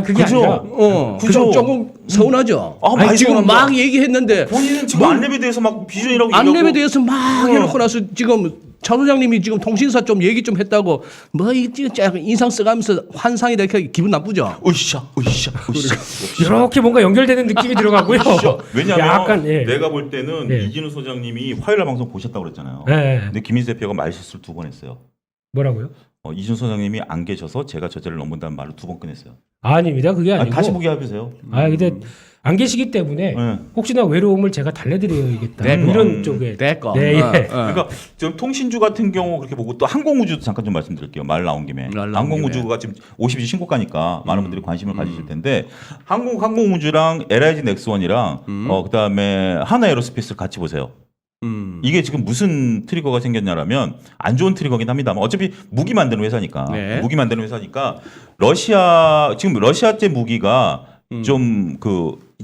S3: 그게
S2: 그죠?
S3: 아니라
S1: 그죠. 조금 서운하죠.
S2: 많이
S1: 아니, 지금
S2: 서운합니다.
S1: 막 얘기했는데
S2: 본인은 지금 안랩에 대해서 막 비전이라고
S1: 안랩에
S2: 얘기하고
S1: 대해서 막 해놓고 나서 지금 차 소장님이 지금 통신사 좀 얘기 좀 했다고 뭐 진짜 인상 써가면서 환상이 이렇게 기분 나쁘죠.
S2: 으쌰.
S3: 이렇게 뭔가 연결되는 느낌이 들어가고요.
S2: 왜냐하면
S3: 약간
S2: 내가 볼 때는
S3: 네.
S2: 이진우 소장님이 화요일 날 방송 보셨다고 그랬잖아요.
S3: 네.
S2: 근데 김민수 대표가 말실수를 2번 했어요.
S3: 뭐라고요?
S2: 이진우 소장님이 안 계셔서 제가 저자를 넘는다는 말을 2번 꺼냈어요.
S3: 아닙니다. 그게 아니고.
S2: 다시 보기 해보세요.
S3: 근데 안 계시기 때문에
S2: 네.
S3: 혹시나 외로움을 제가 달래드려야겠다.
S1: 됐고.
S3: 이런 쪽에.
S1: 됐고.
S3: 네, 예.
S2: 그러니까 지금 통신주 같은 경우 그렇게 보고 또 항공우주도 잠깐 좀 말씀드릴게요. 말 나온 김에.
S1: 말 나온
S2: 항공우주가 지금 50이 신고가니까 많은 분들이 관심을 가지실 텐데 항공우주랑 LIG 넥스원이랑 그다음에 하나에로스페이스를 같이 보세요. 이게 지금 무슨 트리거가 생겼냐라면 안 좋은 트리거긴 합니다만 어차피 무기 만드는 회사니까
S1: 네.
S2: 무기 만드는 회사니까 지금 러시아제 무기가 좀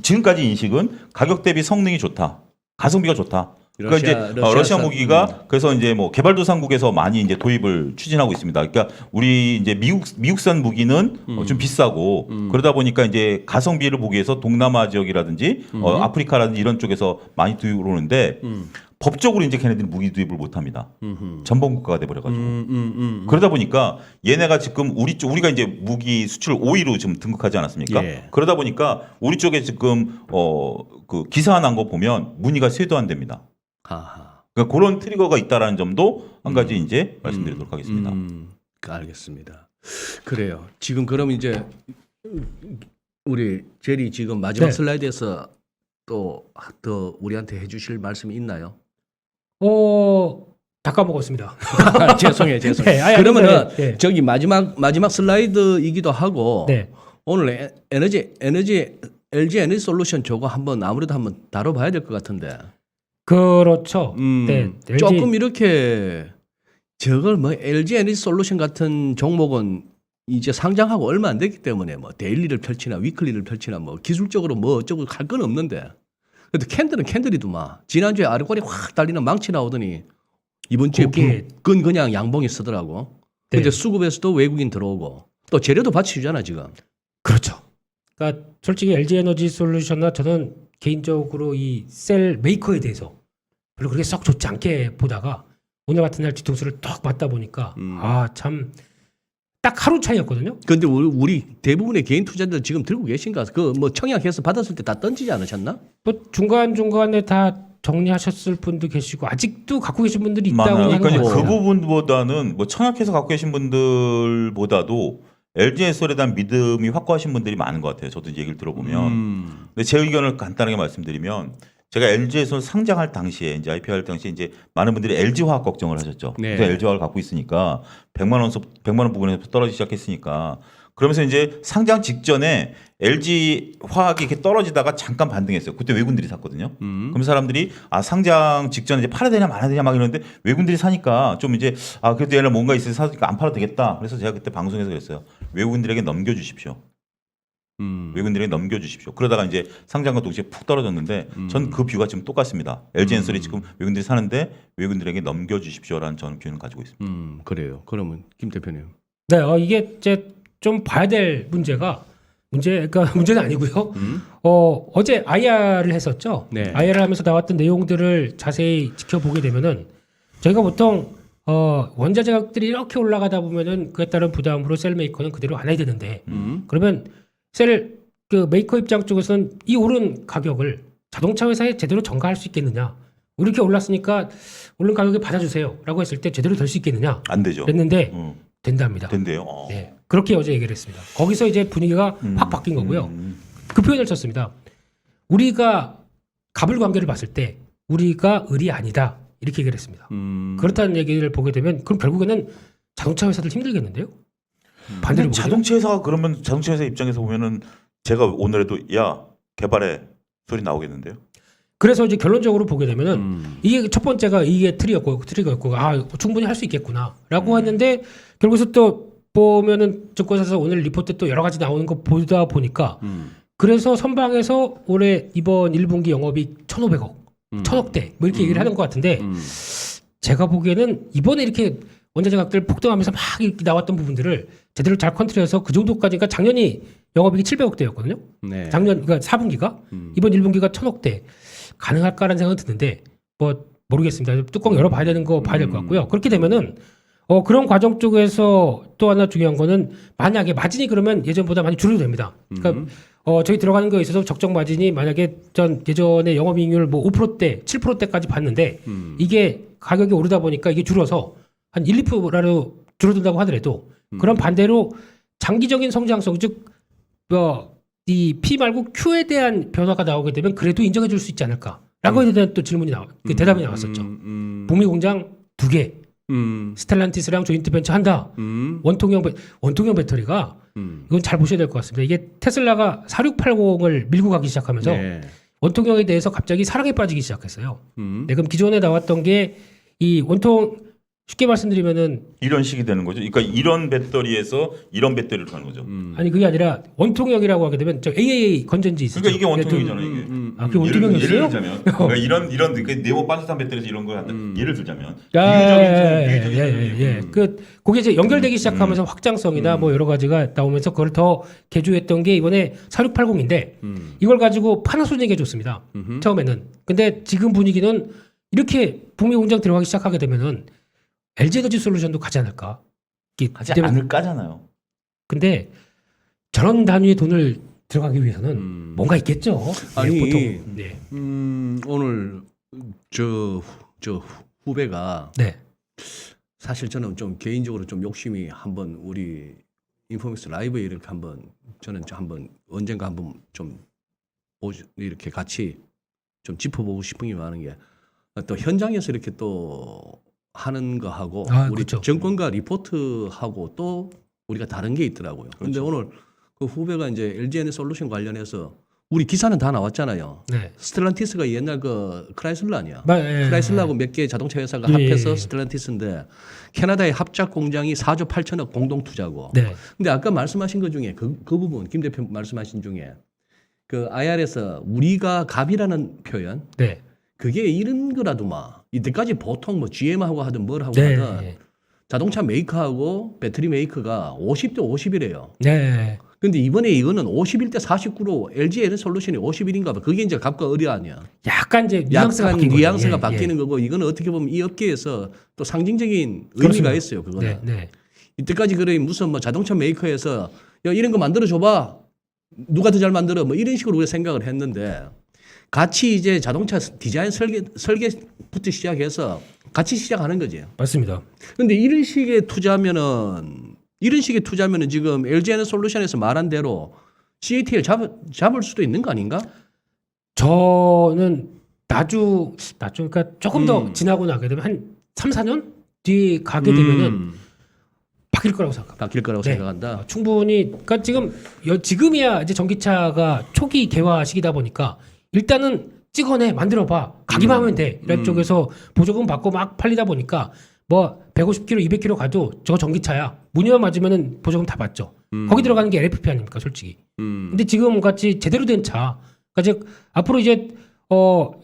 S2: 지금까지 인식은 가격 대비 성능이 좋다, 가성비가 좋다. 그러니까 이제 러시아 무기가 그래서 이제 뭐 개발도상국에서 많이 이제 도입을 추진하고 있습니다. 그러니까 우리 이제 미국산 무기는 좀 비싸고 그러다 보니까 이제 가성비를 보기 위해서 동남아 지역이라든지 아프리카라든지 이런 쪽에서 많이 도입을 오는데 법적으로 이제 걔네들이 무기 도입을 못 합니다. 전범 국가가 돼 버려 가지고. 그러다 보니까 얘네가 지금 우리가 이제 무기 수출 5위로 지금 등극하지 않았습니까?
S1: 예.
S2: 그러다 보니까 우리 쪽에 지금 그 기사 난 거 보면 문의가 3도 안 됩니다.
S1: 아하.
S2: 그러니까 그런 트리거가 있다라는 점도 한 가지 이제 말씀드리도록 하겠습니다.
S1: 알겠습니다. 그래요. 지금 그럼 이제 우리 제리 지금 마지막
S3: 네.
S1: 슬라이드에서 또 더 우리한테 해주실 말씀이 있나요?
S3: 다 까먹었습니다.
S1: 죄송해요.
S3: 네, 아니,
S1: 그러면은
S3: 네.
S1: 저기 마지막 슬라이드이기도 하고
S3: 네.
S1: 오늘 LG 에너지 솔루션 저거 아무래도 한번 다뤄봐야 될 것 같은데.
S3: 그렇죠. 네. LG
S1: 조금 이렇게 저걸 뭐 LG 에너지 솔루션 같은 종목은 이제 상장하고 얼마 안 됐기 때문에 뭐 데일리를 펼치나 위클리를 펼치나 뭐 기술적으로 뭐 어쩌고 할 건 없는데 그래도 캔들은 캔들이더만 지난주에 아르골이 확 달리는 망치 나오더니 이번 주에
S3: 거기에-
S1: 끈 그냥 양봉이 쓰더라고.
S3: 네.
S1: 근데 수급에서도 외국인 들어오고 또 재료도 받쳐주잖아 지금.
S3: 그렇죠. 그러니까 솔직히 LG 에너지 솔루션나 저는 개인적으로 이 셀 메이커에 대해서 별로 그렇게 썩 좋지 않게 보다가 오늘 같은 날 뒤통수를 턱 맞다 보니까 아 참 딱 하루 차이였거든요.
S1: 근데 우리 대부분의 개인 투자자들 지금 들고 계신가? 그 뭐 청약해서 받았을 때 다 던지지 않으셨나?
S3: 뭐 중간 중간에 다 정리하셨을 분도 계시고 아직도 갖고 계신 분들이 있다고
S2: 많아요.
S3: 하는
S2: 그러니까
S3: 것
S2: 이제 그
S3: 같아요.
S2: 부분보다는 뭐 청약해서 갖고 계신 분들보다도 LG에서에 대한 믿음이 확고하신 분들이 많은 것 같아요. 저도 이제 얘기를 들어보면. 근데 제 의견을 간단하게 말씀드리면 제가 LG에서 상장할 당시에 이제 IPO 할 당시에 이제 많은 분들이 LG 화학 걱정을 하셨죠.
S1: 네.
S2: 그래서 LG 화학을 갖고 있으니까 100만 원 부분에서 떨어지기 시작했으니까 그러면서 이제 상장 직전에 LG 화학이 이렇게 떨어지다가 잠깐 반등했어요. 그때 외국인들이 샀거든요. 그럼 사람들이 아 상장 직전에 이제 팔아야 되냐 말아야 되냐 막 이러는데 외국인들이 사니까 좀 이제 아 그래도 얘는 뭔가 있어서 사니까 안 팔아도 되겠다. 그래서 제가 그때 방송에서 그랬어요. 외국인들에게 넘겨주십시오. 외국인들에게 넘겨주십시오. 그러다가 이제 상장과 동시에 푹 떨어졌는데 전 그 뷰가 지금 똑같습니다. LG 엔솔이 지금 외국인들이 사는데 외국인들에게 넘겨주십시오라는 저는 뷰는 가지고 있습니다.
S1: 그래요. 그러면 김 대표님.
S3: 네, 이게 이제 좀 봐야 될 문제가 그러니까 문제는 아니고요. 어제 IR을 했었죠.
S1: 네.
S3: IR을 하면서 나왔던 내용들을 자세히 지켜보게 되면은 저희가 보통 원자재 가격들이 이렇게 올라가다 보면은 그에 따른 부담으로 셀 메이커는 그대로 안 해야 되는데 그러면 셀 그 메이커 입장 쪽에서는 이 오른 가격을 자동차 회사에 제대로 전가할 수 있겠느냐? 이렇게 올랐으니까 오른 가격에 받아주세요라고 했을 때 제대로 될 수 있겠느냐?
S2: 안 되죠.
S3: 그랬는데 된답니다.
S2: 된대요.
S3: 네, 그렇게 어제 얘기를 했습니다. 거기서 이제 분위기가 확 바뀐 거고요. 그 표현을 썼습니다. 우리가 갑을 관계를 봤을 때 우리가 을이 아니다 이렇게 얘기를 했습니다. 그렇다는 얘기를 보게 되면 그럼 결국에는 자동차 회사들 힘들겠는데요? 반대로 보게 되면
S2: 자동차 회사가 그러면 자동차 회사 입장에서 보면은 제가 오늘에도 야 개발해 소리 나오겠는데요.
S3: 그래서 이제 결론적으로 보게 되면은 이게 첫 번째가 이게 트리였고 아 충분히 할 수 있겠구나라고 했는데 결국에서 또 보면은 증권사에서 오늘 리포트 또 여러 가지 나오는 거 보다 보니까 그래서 선방에서 올해 이번 1분기 영업이익 1,500억, 1,000억대 뭐 이렇게 얘기를 하는 것 같은데 제가 보기에는 이번에 이렇게 원자재 가격들 폭등하면서 막 이렇게 나왔던 부분들을 제대로 잘 컨트롤해서 그 정도까지가 작년이 영업이익이 700억대였거든요.
S1: 네.
S3: 작년 그러니까 4분기가 이번 1분기가 1,000억대 가능할까라는 생각은 드는데 뭐 모르겠습니다. 뚜껑 열어봐야 되는 거 봐야 될 것 같고요. 그렇게 되면은 그런 과정 쪽에서 또 하나 중요한 거는 만약에 마진이 그러면 예전보다 많이 줄여도 됩니다. 그러니까 저희 들어가는 거에 있어서 적정 마진이 만약에 전 예전에 영업이익률 뭐 5%대, 7%대까지 봤는데 이게 가격이 오르다 보니까 이게 줄어서 한 1, 2%로 줄어든다고 하더라도 그런 반대로 장기적인 성장성 즉 이 P 말고 Q에 대한 변화가 나오게 되면 그래도 인정해 줄 수 있지 않을까라고 대한 또 질문이 그 대답이 나왔었죠. 북미 공장 2개, 스텔란티스랑 조인트 벤처 한다. 원통형 배터리가 이건 잘 보셔야 될 것 같습니다. 이게 테슬라가 4680을 밀고 가기 시작하면서
S1: 네.
S3: 원통형에 대해서 갑자기 사랑에 빠지기 시작했어요. 네, 그럼 기존에 나왔던 게 이 원통 쉽게 말씀드리면은
S2: 이런 식이 되는 거죠. 그러니까 이런 배터리에서 이런 배터리로 가는 거죠.
S3: 아니 그게 아니라 원통형이라고 하게 되면 저 AAA 건전지 있었죠.
S2: 그러니까 이게 원통형이잖아요. 이게.
S3: 아, 그게 원통형이었어요?
S2: 예를 들자면 그러니까 이런 그 네모 반사탄 배터리에서 이런 걸 한다. 예를 들자면
S3: 예. 그게 이제 연결되기 시작하면서 확장성이나 뭐 여러 가지가 나오면서 그걸 더 개조했던 게 이번에 4680인데 이걸 가지고 파나소닉에 줬습니다. 처음에는. 근데 지금 분위기는 이렇게 북미 공장 들어가기 시작하게 되면은 LG 에너지 솔루션도 가지 않을까?
S2: 하지 않을까잖아요.
S3: 근데 저런 단위의 돈을 들어가기 위해서는 뭔가 있겠죠.
S1: 아니,
S3: 보통. 네.
S1: 오늘 저 후배가
S3: 네.
S1: 사실 저는 좀 개인적으로 좀 욕심이 한번 우리 인포맥스 라이브에 이렇게 한번 저는 한번 언젠가 한번 좀 이렇게 같이 좀 짚어보고 싶은 게 많은 게 또 현장에서 이렇게 또 하는 거 하고 우리
S3: 그렇죠.
S1: 정권가 리포트 하고 또 우리가 다른 게 있더라고요. 그런데 오늘 그 후배가 이제 LG 에너지 솔루션 관련해서 우리 기사는 다 나왔잖아요.
S3: 네.
S1: 스텔란티스가 옛날 그 크라이슬러 아니야.
S3: 예,
S1: 크라이슬러하고 몇 개 자동차 회사가
S3: 예,
S1: 합해서
S3: 예.
S1: 스텔란티스인데 캐나다의 합작 공장이 4조 8천억 공동 투자고.
S3: 네.
S1: 근데 아까 말씀하신 것 중에 그 부분 김 대표 말씀하신 중에 그 IR에서 우리가 갑이라는 표현
S3: 네.
S1: 그게 이런 거라도 막 이때까지 보통 뭐 GM하고 하든 뭘 하고
S3: 네.
S1: 하든 자동차 메이커하고 배터리 메이커가 50대 50이래요.
S3: 네.
S1: 근데 이번에 이거는 51대 49로 LG 에너솔루션이 51인가 봐. 그게 이제 갑과 을이 아니야.
S3: 약간 이제 뉘앙스가
S1: 약간
S3: 바뀐 거죠.
S1: 뉘앙스가
S3: 예,
S1: 바뀌는 거고 이거는 어떻게 보면 이 업계에서 또 상징적인 의미가 있어요. 그거는.
S3: 네. 네.
S1: 이때까지 그래 무슨 뭐 자동차 메이커에서 야 이런 거 만들어 줘봐. 누가 더 잘 만들어 뭐 이런 식으로 우리가 생각을 했는데 같이 이제 자동차 디자인 설계부터 시작해서 같이 시작하는 거지.
S3: 맞습니다.
S1: 근데 이런 식의 투자면은 지금 LG 에너솔루션에서 말한 대로 CATL 잡을 수도 있는 거 아닌가?
S3: 저는 나중 그러니까 조금 더 지나고 나게 되면 한 3, 4년 뒤에 가게 되면은 바뀔 거라고 생각합니다.
S1: 바뀔 거라고
S3: 네.
S1: 생각한다.
S3: 충분히 그러니까 지금이야 이제 전기차가 초기 개화 시기다 보니까 일단은 찍어내 만들어봐 가기만 하면 돼 이런 쪽에서 보조금 받고 막 팔리다 보니까 뭐 150km, 200km 가도 저거 전기차야 문의만 맞으면은 보조금 다 받죠. 거기 들어가는 게 LFP 아닙니까 솔직히. 근데 지금 같이 제대로 된 차, 그러니까 앞으로 이제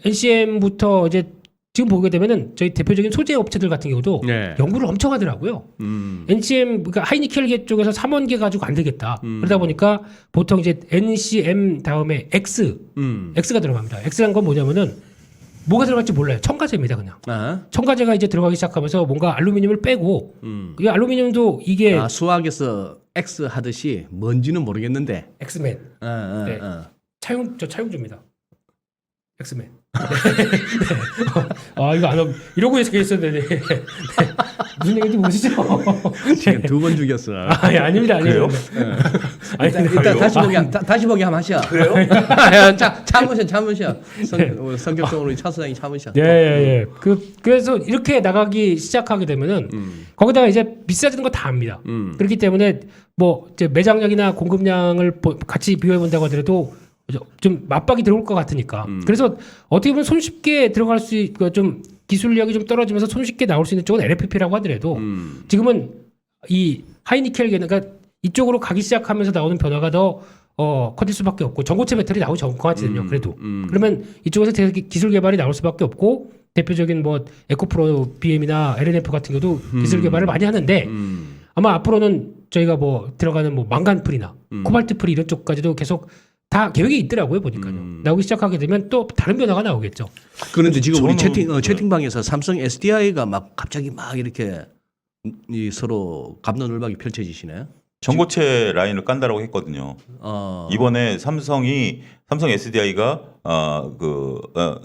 S3: NCM부터 이제 지금 보게 되면은 저희 대표적인 소재 업체들 같은 경우도
S1: 네.
S3: 연구를 엄청 하더라고요. NCM 그러니까 하이니켈계 쪽에서 3원계 가지고 안 되겠다. 그러다 보니까 보통 이제 NCM 다음에 X가 들어갑니다. X란 건 뭐냐면은 뭐가 들어갈지 몰라요. 첨가제입니다, 그냥.
S1: 아,
S3: 첨가제가 이제 들어가기 시작하면서 뭔가 알루미늄을 빼고 이 알루미늄도 이게
S1: 수학에서 X 하듯이 뭔지는 모르겠는데.
S3: 엑스맨 네. 차용주입니다. 엑스맨. 아 이거 안 하고 이러고 있었는데 네. 무슨 얘기인지 모르시죠?
S1: 지금 2번 죽였어.
S3: 아닙니다.
S2: 그래요?
S1: 일단 다시 보기 한번 하셔. 그래요? 참으셔. 성격적으로 차 사장이 참으셔.
S3: 예. 그래서 이렇게 나가기 시작하게 되면은 거기다가 이제 비싸지는 거 다 압니다. 그렇기 때문에 뭐 이제 매장량이나 공급량을 같이 비교해 본다고 하더라도 좀 맞박이 들어올 것 같으니까. 그래서 어떻게 보면 손쉽게 들어갈 수 있고 좀 기술력이 좀 떨어지면서 손쉽게 나올 수 있는 쪽은 LFP라고 하더라도 지금은 이 하이니켈 그러니까 이쪽으로 가기 시작하면서 나오는 변화가 더 커질 수밖에 없고 전고체 배터리 나오기 전 것 같거든요. 그래도 그러면 이쪽에서 기술 개발이 나올 수밖에 없고 대표적인 뭐 에코프로 BM이나 LNF 같은 경우도 기술 개발을 많이 하는데 아마 앞으로는 저희가 뭐 들어가는 뭐 망간풀이나 코발트풀이 이런 쪽까지도 계속 다 계획이 있더라고요 보니까요. 나오기 시작하게 되면 또 다른 변화가 나오겠죠.
S1: 그런데 지금 우리
S2: 저는
S1: 채팅방에서 삼성 SDI가 막 갑자기 막 이렇게 서로 갑론을박이 펼쳐지시네.
S2: 전고체 라인을 깐다라고 했거든요. 이번에 삼성 SDI가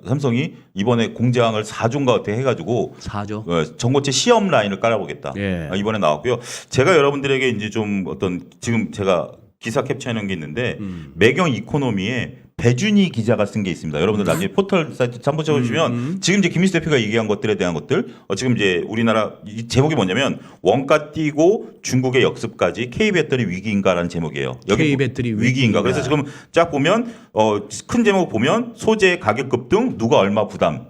S2: 삼성이 이번에 공장을 4조인가 어떻게 해가지고
S1: 4조
S2: 전고체 시험 라인을 깔아보겠다.
S1: 예.
S2: 이번에 나왔고요. 제가 여러분들에게 이제 좀 어떤 지금 제가 기사 캡처해놓은 게 있는데 매경 이코노미에 배준희 기자가 쓴 게 있습니다. 여러분들 나중에 포털 사이트 한번 쳐보시면 지금 이제 김민수 대표가 얘기한 것들에 대한 것들 지금 이제 우리나라 이 제목이 뭐냐면 원가 뛰고 중국의 역습까지 K배터리 위기인가라는 제목이에요. 여기
S1: K배터리
S2: 위기인가. 그래서 지금 쫙 보면 큰 제목 보면 소재 가격 급등 누가 얼마 부담.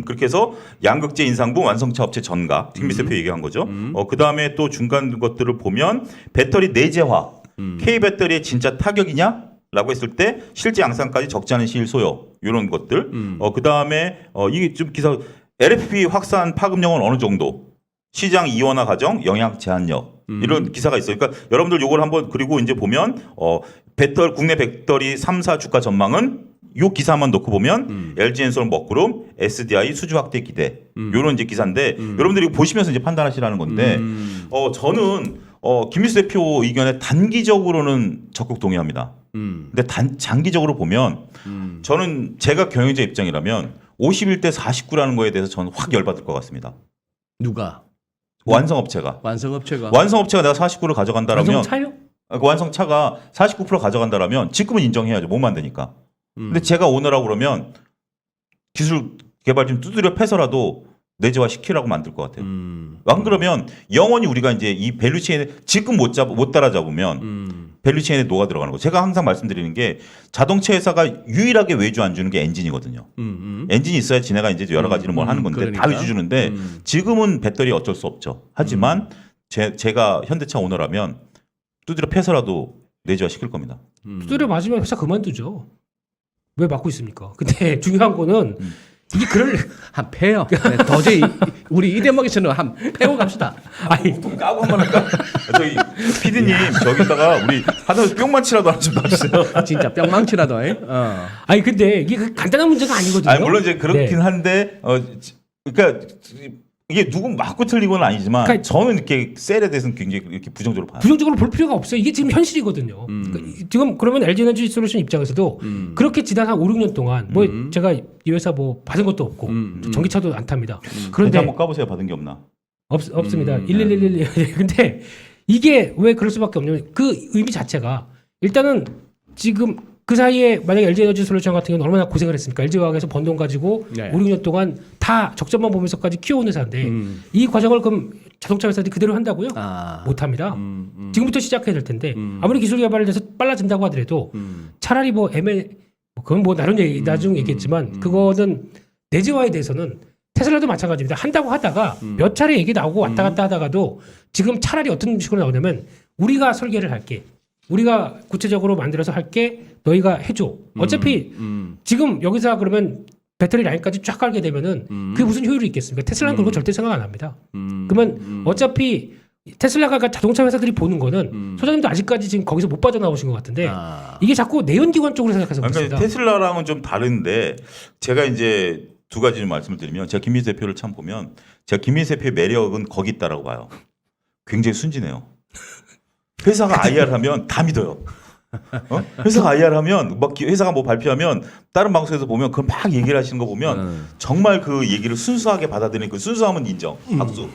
S2: 그렇게 해서 양극재 인상분 완성차 업체 전가 김민수 대표 얘기한 거죠. 그 다음에 또 중간 것들을 보면 배터리 내재화 K배터리의 진짜 타격이냐? 라고 했을 때 실제 양산까지 적지 않은 시일 소요 이런 것들 그 다음에 이게 좀 기사 LFP 확산 파급력은 어느 정도 시장 이원화 과정 영향 제한력 이런 기사가 있어요. 그러니까 여러분들 요걸 한번 그리고 이제 보면 국내 배터리 3사 주가 전망은 요 기사만 놓고 보면 LG엔솔 먹구름 SDI 수주 확대 기대 요런 이제 기사인데 여러분들이 이거 보시면서 이제 판단하시라는 건데 저는 김민수 대표 의견에 단기적으로는 적극 동의합니다. 근데 장기적으로 보면 저는 제가 경영자 입장이라면 51대 49라는 거에 대해서 저는 확 열받을 것 같습니다.
S1: 누가?
S2: 완성업체가 내가 49를 가져간다라면
S3: 완성차요?
S2: 그 완성차가 49% 가져간다라면 지금은 인정해야죠. 못 만드니까. 근데 제가 오너라고 그러면 기술 개발 좀 두드려 패서라도 내재화 시키라고 만들 것 같아요. 안 그러면 영원히 우리가 이제 이 밸류체인에 지금 못 따라잡으면 밸류체인에 녹아 들어가는 거. 제가 항상 말씀드리는 게 자동차 회사가 유일하게 외주 안 주는 게 엔진이거든요. 엔진이 있어야 지네가 이제 여러 가지를 뭘 하는 건데
S1: 그러니까.
S2: 다 외주 주는데 지금은 배터리 어쩔 수 없죠. 하지만 제가 현대차 오너라면 두드려 패서라도 내주화 시킬 겁니다.
S3: 두드려 맞으면 회사 그만두죠. 왜 막고 있습니까? 근데 중요한 거는 이게 그럴
S1: 한 패요. 네, 도저히 우리 이 대목에서는 한 패고 갑시다.
S3: 아니
S2: 좀 까고 한번 할까? 저기 피디님 저기다가 우리 하나 뿅만 치라도 하나 좀 놔주세요.
S1: 진짜 뿅망치라도.
S3: 아니 근데 이게 그 간단한 문제가 아니거든요.
S2: 아니 물론 이제 그렇긴
S3: 네.
S2: 한데 그러니까 이게 누구 맞고 틀리고는 아니지만
S3: 그러니까
S2: 저는 이렇게 셀에 대해서는 굉장히 이렇게 부정적으로 봐요.
S3: 부정적으로 볼 필요가 없어요. 이게 지금 현실이거든요. 그러니까 지금 그러면 LG에너지 솔루션 입장에서도 그렇게 지난 한 5, 6년 동안 뭐 제가 이 회사 뭐 받은 것도 없고 전기차도 안 탑니다. 그런데
S2: 한번 까보세요. 받은 게 없나?
S3: 없습니다. 1111. 근데 이게 왜 그럴 수밖에 없냐면 그 의미 자체가 일단은 지금 그 사이에 만약에 LG에너지 솔루션 같은 경우는 얼마나 고생을 했습니까? LG화학에서 번 돈 가지고
S1: 네.
S3: 5, 6년 동안 다 적자만 보면서까지 키워온 회사인데 이 과정을 그럼 자동차 회사들이 그대로 한다고요? 못합니다. 지금부터 시작해야 될 텐데 아무리 기술 개발을 해서 빨라진다고 하더라도 차라리 뭐 그건 뭐 나중에 얘기했지만 그거는 내재화에 대해서는 테슬라도 마찬가지입니다. 한다고 하다가 몇 차례 얘기 나오고 왔다 갔다 하다가도 지금 차라리 어떤 식으로 나오냐면 우리가 설계를 할게. 우리가 구체적으로 만들어서 할게. 너희가 해줘. 어차피 지금 여기서 그러면 배터리 라인까지 쫙 깔게 되면은 그게 무슨 효율이 있겠습니까? 테슬라는 그런 거 절대 생각 안 합니다. 그러면 어차피 테슬라가 자동차 회사들이 보는 거는 소장님도 아직까지 지금 거기서 못 빠져나오신 것 같은데 이게 자꾸 내연기관 쪽으로 생각해서 그렇습니다.
S2: 그러니까 테슬라랑은 좀 다른데 제가 이제 두 가지 좀 말씀을 드리면 제가 김민수 대표를 참 보면 제가 김민수 대표의 매력은 거기 있다라고 봐요. 굉장히 순진해요. 회사가 IR 하면 다 믿어요. 회사가 IR 하면 막 회사가 뭐 발표하면 다른 방송에서 보면 그걸 막 얘기를 하시는 거 보면 정말 그 얘기를 순수하게 받아들이는 그 순수함은 인정. 박수.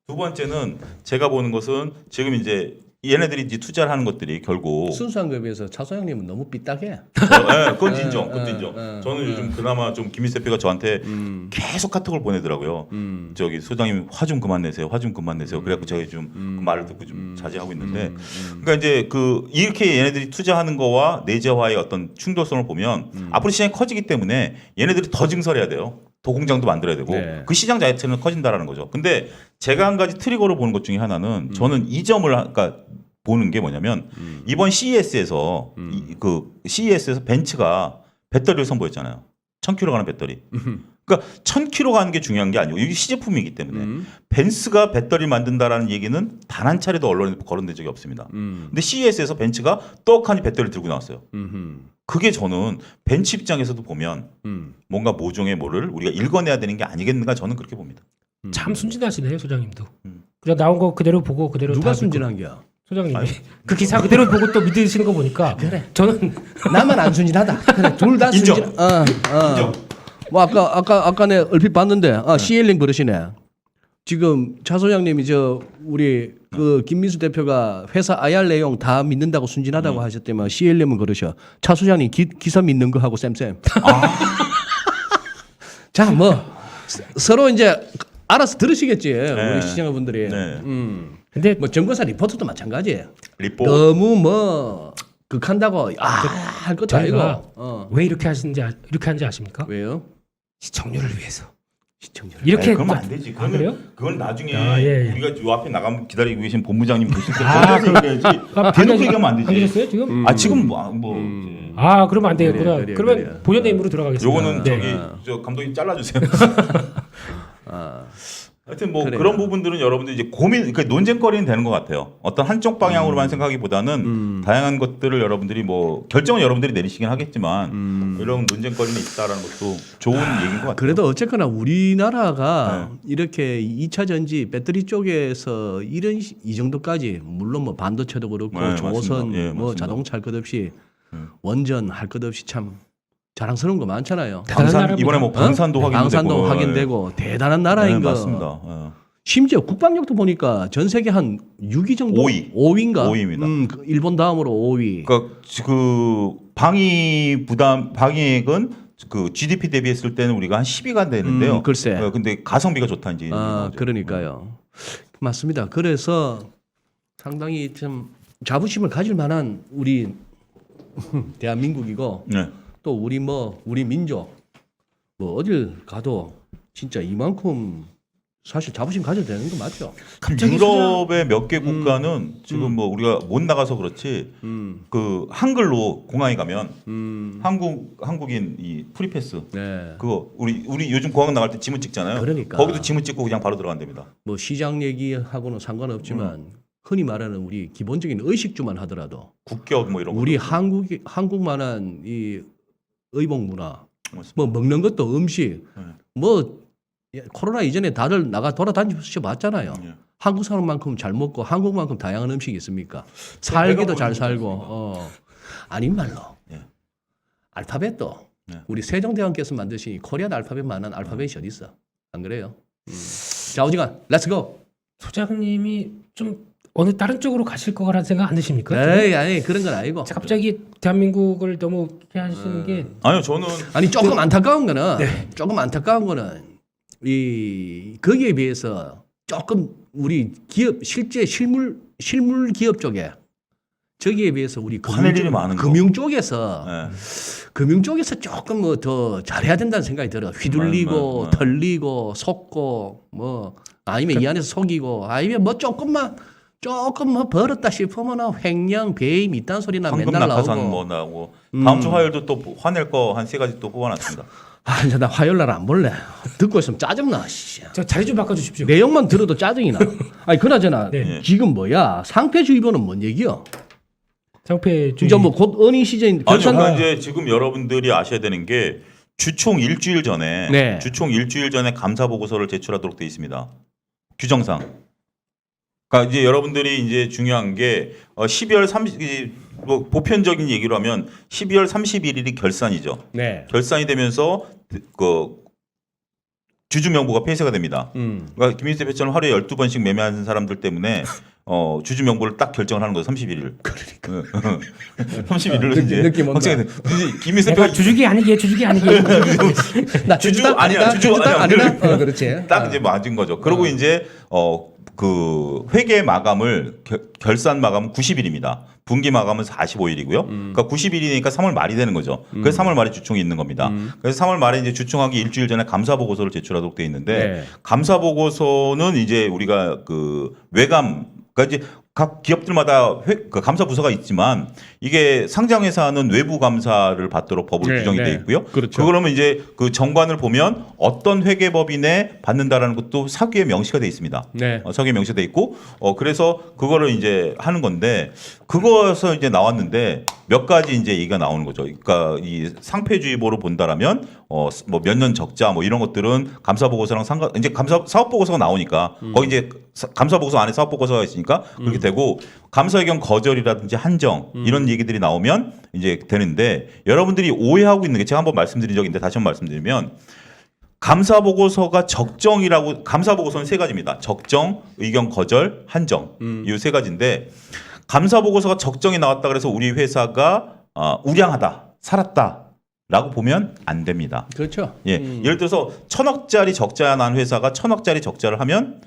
S2: 두 번째는 제가 보는 것은 지금 이제 얘네들이 이제 투자를 하는 것들이 결국
S1: 순수한 거에 비해서 차 소장님은 너무 삐딱해.
S2: 그건 인정. 그것도 인정. 저는 요즘 그나마 좀 김민수 대표가 저한테 계속 카톡을 보내더라고요. 저기 소장님 화 좀 그만 내세요. 화 좀 그만 내세요. 그래갖고 제가 좀 그 말을 듣고 좀 자제하고 있는데, 그러니까 이제 그 이렇게 얘네들이 투자하는 거와 내재화의 어떤 충돌성을 보면 앞으로 시장이 커지기 때문에 얘네들이 더 증설해야 돼요. 도공장도 만들어야 되고
S1: 네.
S2: 그 시장 자체는 커진다라는 거죠. 근데 제가 한 가지 트리거로 보는 것 중에 하나는 저는 이 점을 그러니까 보는 게 뭐냐면 이번 CES에서 그 CES에서 벤츠가 배터리를 선보였잖아요. 1000km 가는 배터리. 그러니까 1000km 가는 게 중요한 게 아니고 이게 시제품이기 때문에 벤츠가 배터리 만든다라는 얘기는 단 한 차례도 언론에 거론된 적이 없습니다. 근데 CES에서 벤츠가 떡하니 배터리를 들고 나왔어요. 그게 저는 벤츠 입장에서도 보면 뭔가 모종의 뭐를 우리가 읽어내야 되는 게 아니겠는가 저는 그렇게 봅니다.
S3: 참 순진하시네요, 소장님도. 그냥 나온 거 그대로 보고 그대로
S1: 누가
S3: 다
S1: 순진한 게야?
S3: 소장님이 그 기사 그대로 보고 또 믿으시는 거 보니까 저는
S1: 나만 안 순진하다. 그래, 둘 다
S2: 인정.
S1: 순진.
S2: 인정.
S1: 뭐 아까 내 얼핏 봤는데 CL링 버릇이네. 지금 차 소장님이 우리 그 김민수 대표가 회사 IR 내용 다 믿는다고 순진하다고 하셨다면 CLM은 그러셔. 차 소장님 기사 믿는 거 하고 쌤. 자, 뭐 서로 이제 알아서 들으시겠지. 우리 시청자분들이.
S2: 네.
S3: 근데
S1: 뭐 정거사 리포트도 마찬가지예요.
S2: 리포
S1: 너무 뭐 극한다고 할 것도
S3: 저희가
S1: 아니고.
S3: 왜 이렇게 하는지 아십니까?
S1: 왜요?
S3: 시청률을 위해서.
S1: 시청자.
S3: 이렇게
S2: 그러면 안 되지. 그러면
S3: 그래요?
S2: 그건 나중에
S3: 예.
S2: 우리가 요 앞에 나가면 기다리고 계신 본부장님 계실 때
S3: 아,
S2: 얘기해야지. 대놓고 얘기하면 안
S3: 안
S2: 되지.
S3: 되셨어요 지금?
S2: 지금
S3: 그러면 안 되겠구나.
S1: 그래.
S3: 그러면 본연의 임무로 들어가겠습니다.
S2: 요거는
S3: 네.
S2: 저기 저 감독님 잘라주세요. 하여튼 뭐
S1: 그래요.
S2: 그런 부분들은 여러분들 이제 그러니까 논쟁거리는 되는 것 같아요. 어떤 한쪽 방향으로만 생각하기보다는 다양한 것들을 여러분들이 뭐 결정은 여러분들이 내리시긴 하겠지만 이런 논쟁거리는 있다라는 것도 좋은 얘기인 것 같아요.
S1: 그래도 어쨌거나 우리나라가 이렇게 2차 전지 배터리 쪽에서 이 정도까지 물론 뭐 반도체도 그렇고
S2: 네,
S1: 조선
S2: 맞습니다. 예,
S1: 뭐
S2: 맞습니다.
S1: 자동차 할 것 없이 원전 할 것 없이 참 자랑스러운 거 많잖아요.
S3: 대단한 나라입니다.
S2: 이번에 뭐 방산도 확인되고
S1: 방산도 확인되고 대단한 나라인 거.
S2: 맞습니다.
S1: 심지어 국방력도 보니까 전 세계 한 6위 정도 5위인가?
S2: 5위입니다.
S1: 그 일본 다음으로 5위.
S2: 그러니까 그 방위액은 그 GDP 대비했을 때는 우리가 한 10위가 되는데요.
S1: 글쎄.
S2: 근데 가성비가 좋다 이제.
S1: 그러니까요. 맞습니다. 그래서 상당히 좀 자부심을 가질 만한 우리 대한민국이고
S2: 네.
S1: 또 우리 민족 뭐 어딜 가도 진짜 이만큼 사실 자부심 가져도 되는 거 맞죠?
S3: 갑자기
S2: 유럽의 몇 개 국가는 지금 뭐 우리가 못 나가서 그렇지
S1: 음,
S2: 그 한글로 공항에 가면
S1: 음,
S2: 한국인 이 프리패스
S1: 네.
S2: 그거 우리 요즘 공항 나갈 때 지문 찍잖아요.
S1: 그러니까.
S2: 거기도 지문 찍고 그냥 바로 들어간답니다.
S1: 뭐 시장 얘기하고는 상관없지만 흔히 말하는 우리 기본적인 의식주만 하더라도
S2: 국격 뭐 이런 거.
S1: 우리 한국만한 이 의복 문화,
S2: 맞습니다.
S1: 뭐 먹는 것도 음식,
S2: 네.
S1: 뭐 코로나 이전에 다들 나가 돌아다니셔 봤잖아요.
S2: 예.
S1: 한국 사람만큼 잘 먹고 한국만큼 다양한 음식이 있습니까? 살기도 잘
S2: 배가 부르는
S1: 살고. 아닌 말로
S2: 예.
S1: 알파벳도
S2: 예.
S1: 우리 세종대왕께서 만드신 코리안 알파벳만한 알파벳이 어디 있어? 안 그래요? 자 오지간 렛츠고.
S3: 소장님이 좀 어느 다른 쪽으로 가실 거라는 생각 안 드십니까? 지금?
S1: 에이 아니 그런 건 아니고.
S3: 갑자기 대한민국을 너무 하시는 게
S2: 아니요 저는
S1: 아니 조금 안타까운 거는 이 거기에 비해서 조금 우리 기업 실제 실물 기업 쪽에 저기에 비해서 우리
S2: 화낼 일이 많은 거.
S1: 금융 쪽에서
S2: 예.
S1: 금융 쪽에서 조금 뭐 더 잘해야 된다는 생각이 들어. 휘둘리고
S2: 맞.
S1: 털리고 속고 뭐 아니면 이 안에서 속이고 아니면 뭐 조금 뭐 벌었다 싶으면 횡령 배임 이딴 소리나
S2: 황금
S1: 맨날
S2: 낙하산
S1: 나오고.
S2: 뭐 나오고 다음 주 화요일도 또 화낼 거 한 3가지 또 뽑아놨습니다.
S1: 아, 이제 나 화요일 날 안 볼래. 듣고 있으면 짜증나. 씨.
S3: 저 자리 좀 바꿔주십시오.
S1: 내용만 들어도 짜증이 나. 아니 그나저나
S3: 네.
S1: 지금 뭐야 상패주의보는 뭔 얘기야?
S3: 상패주의.
S1: 진짜 뭐 곧 어닝 시즌
S2: 아니요,
S1: 결산.
S2: 그러니까 이제 지금 여러분들이 아셔야 되는 게 주총 일주일 전에
S1: 네.
S2: 감사 보고서를 제출하도록 돼 있습니다. 규정상. 그러니까 이제 여러분들이 이제 중요한 게 12월 30일 뭐 보편적인 얘기로 하면 12월 31일이 결산이죠.
S1: 네.
S2: 결산이 되면서 그 주주 명부가 폐쇄가 됩니다. 그러니까 김민수 대표처럼 하루에 12번씩 매매하는 사람들 때문에 주주 명부를 딱 결정을 하는 거예요. 31일. 그러니까 31일로 이제
S1: 느낌 온다.
S2: 확정이 돼. 김민수
S3: 내가
S2: 대표가
S3: 주주기 아니게
S1: 나
S2: 주주
S1: 주주당
S2: 아니야, 주주
S1: 주주당
S2: 아니야.
S1: 아니야. 그렇지.
S2: 딱 이제 맞은 거죠. 그리고 이제 그 회계 마감을 결산 마감은 90일입니다. 분기 마감은 45일이고요. 그러니까 90일이니까 3월 말이 되는 거죠. 그래서 3월 말에 주총이 있는 겁니다. 그래서 3월 말에 이제 주총하기 일주일 전에 감사 보고서를 제출하도록 돼 있는데
S1: 네.
S2: 감사 보고서는 이제 우리가 그 외감 그러니까 이제 각 기업들마다 그 감사 부서가 있지만 이게 상장 회사는 외부 감사를 받도록 법으로
S1: 네,
S2: 규정이
S1: 네.
S2: 돼 있고요.
S1: 그렇죠.
S2: 그러면 이제 그 정관을 보면 어떤 회계법인에 받는다라는 것도 사규에 명시가 돼 있습니다.
S1: 네.
S2: 서기에 명시가 돼 있고 그래서 그거를 이제 하는 건데 그거에서 이제 나왔는데 몇 가지 이제 얘기가 나오는 거죠. 그러니까 이 상패주의보로 본다라면 뭐 몇 년 적자 뭐 이런 것들은 감사 보고서랑 상관 이제 감사 사업 보고서가 나오니까 거기 이제 감사 보고서 안에 사업 보고서가 있으니까 그렇게 되고 감사 의견 거절이라든지 한정 이런 얘기들이 나오면 이제 되는데 여러분들이 오해하고 있는 게 제가 한번 말씀드린 적이 있는데 다시 한번 말씀드리면 감사 보고서가 적정이라고 감사 보고서는 3가지입니다. 적정, 의견 거절, 한정 이 3가지인데 감사 보고서가 적정이 나왔다 그래서 우리 회사가 우량하다, 살았다라고 보면 안 됩니다.
S1: 그렇죠.
S2: 예, 예를 들어서 1,000억짜리 적자가 난 회사가 1,000억짜리 적자를 하면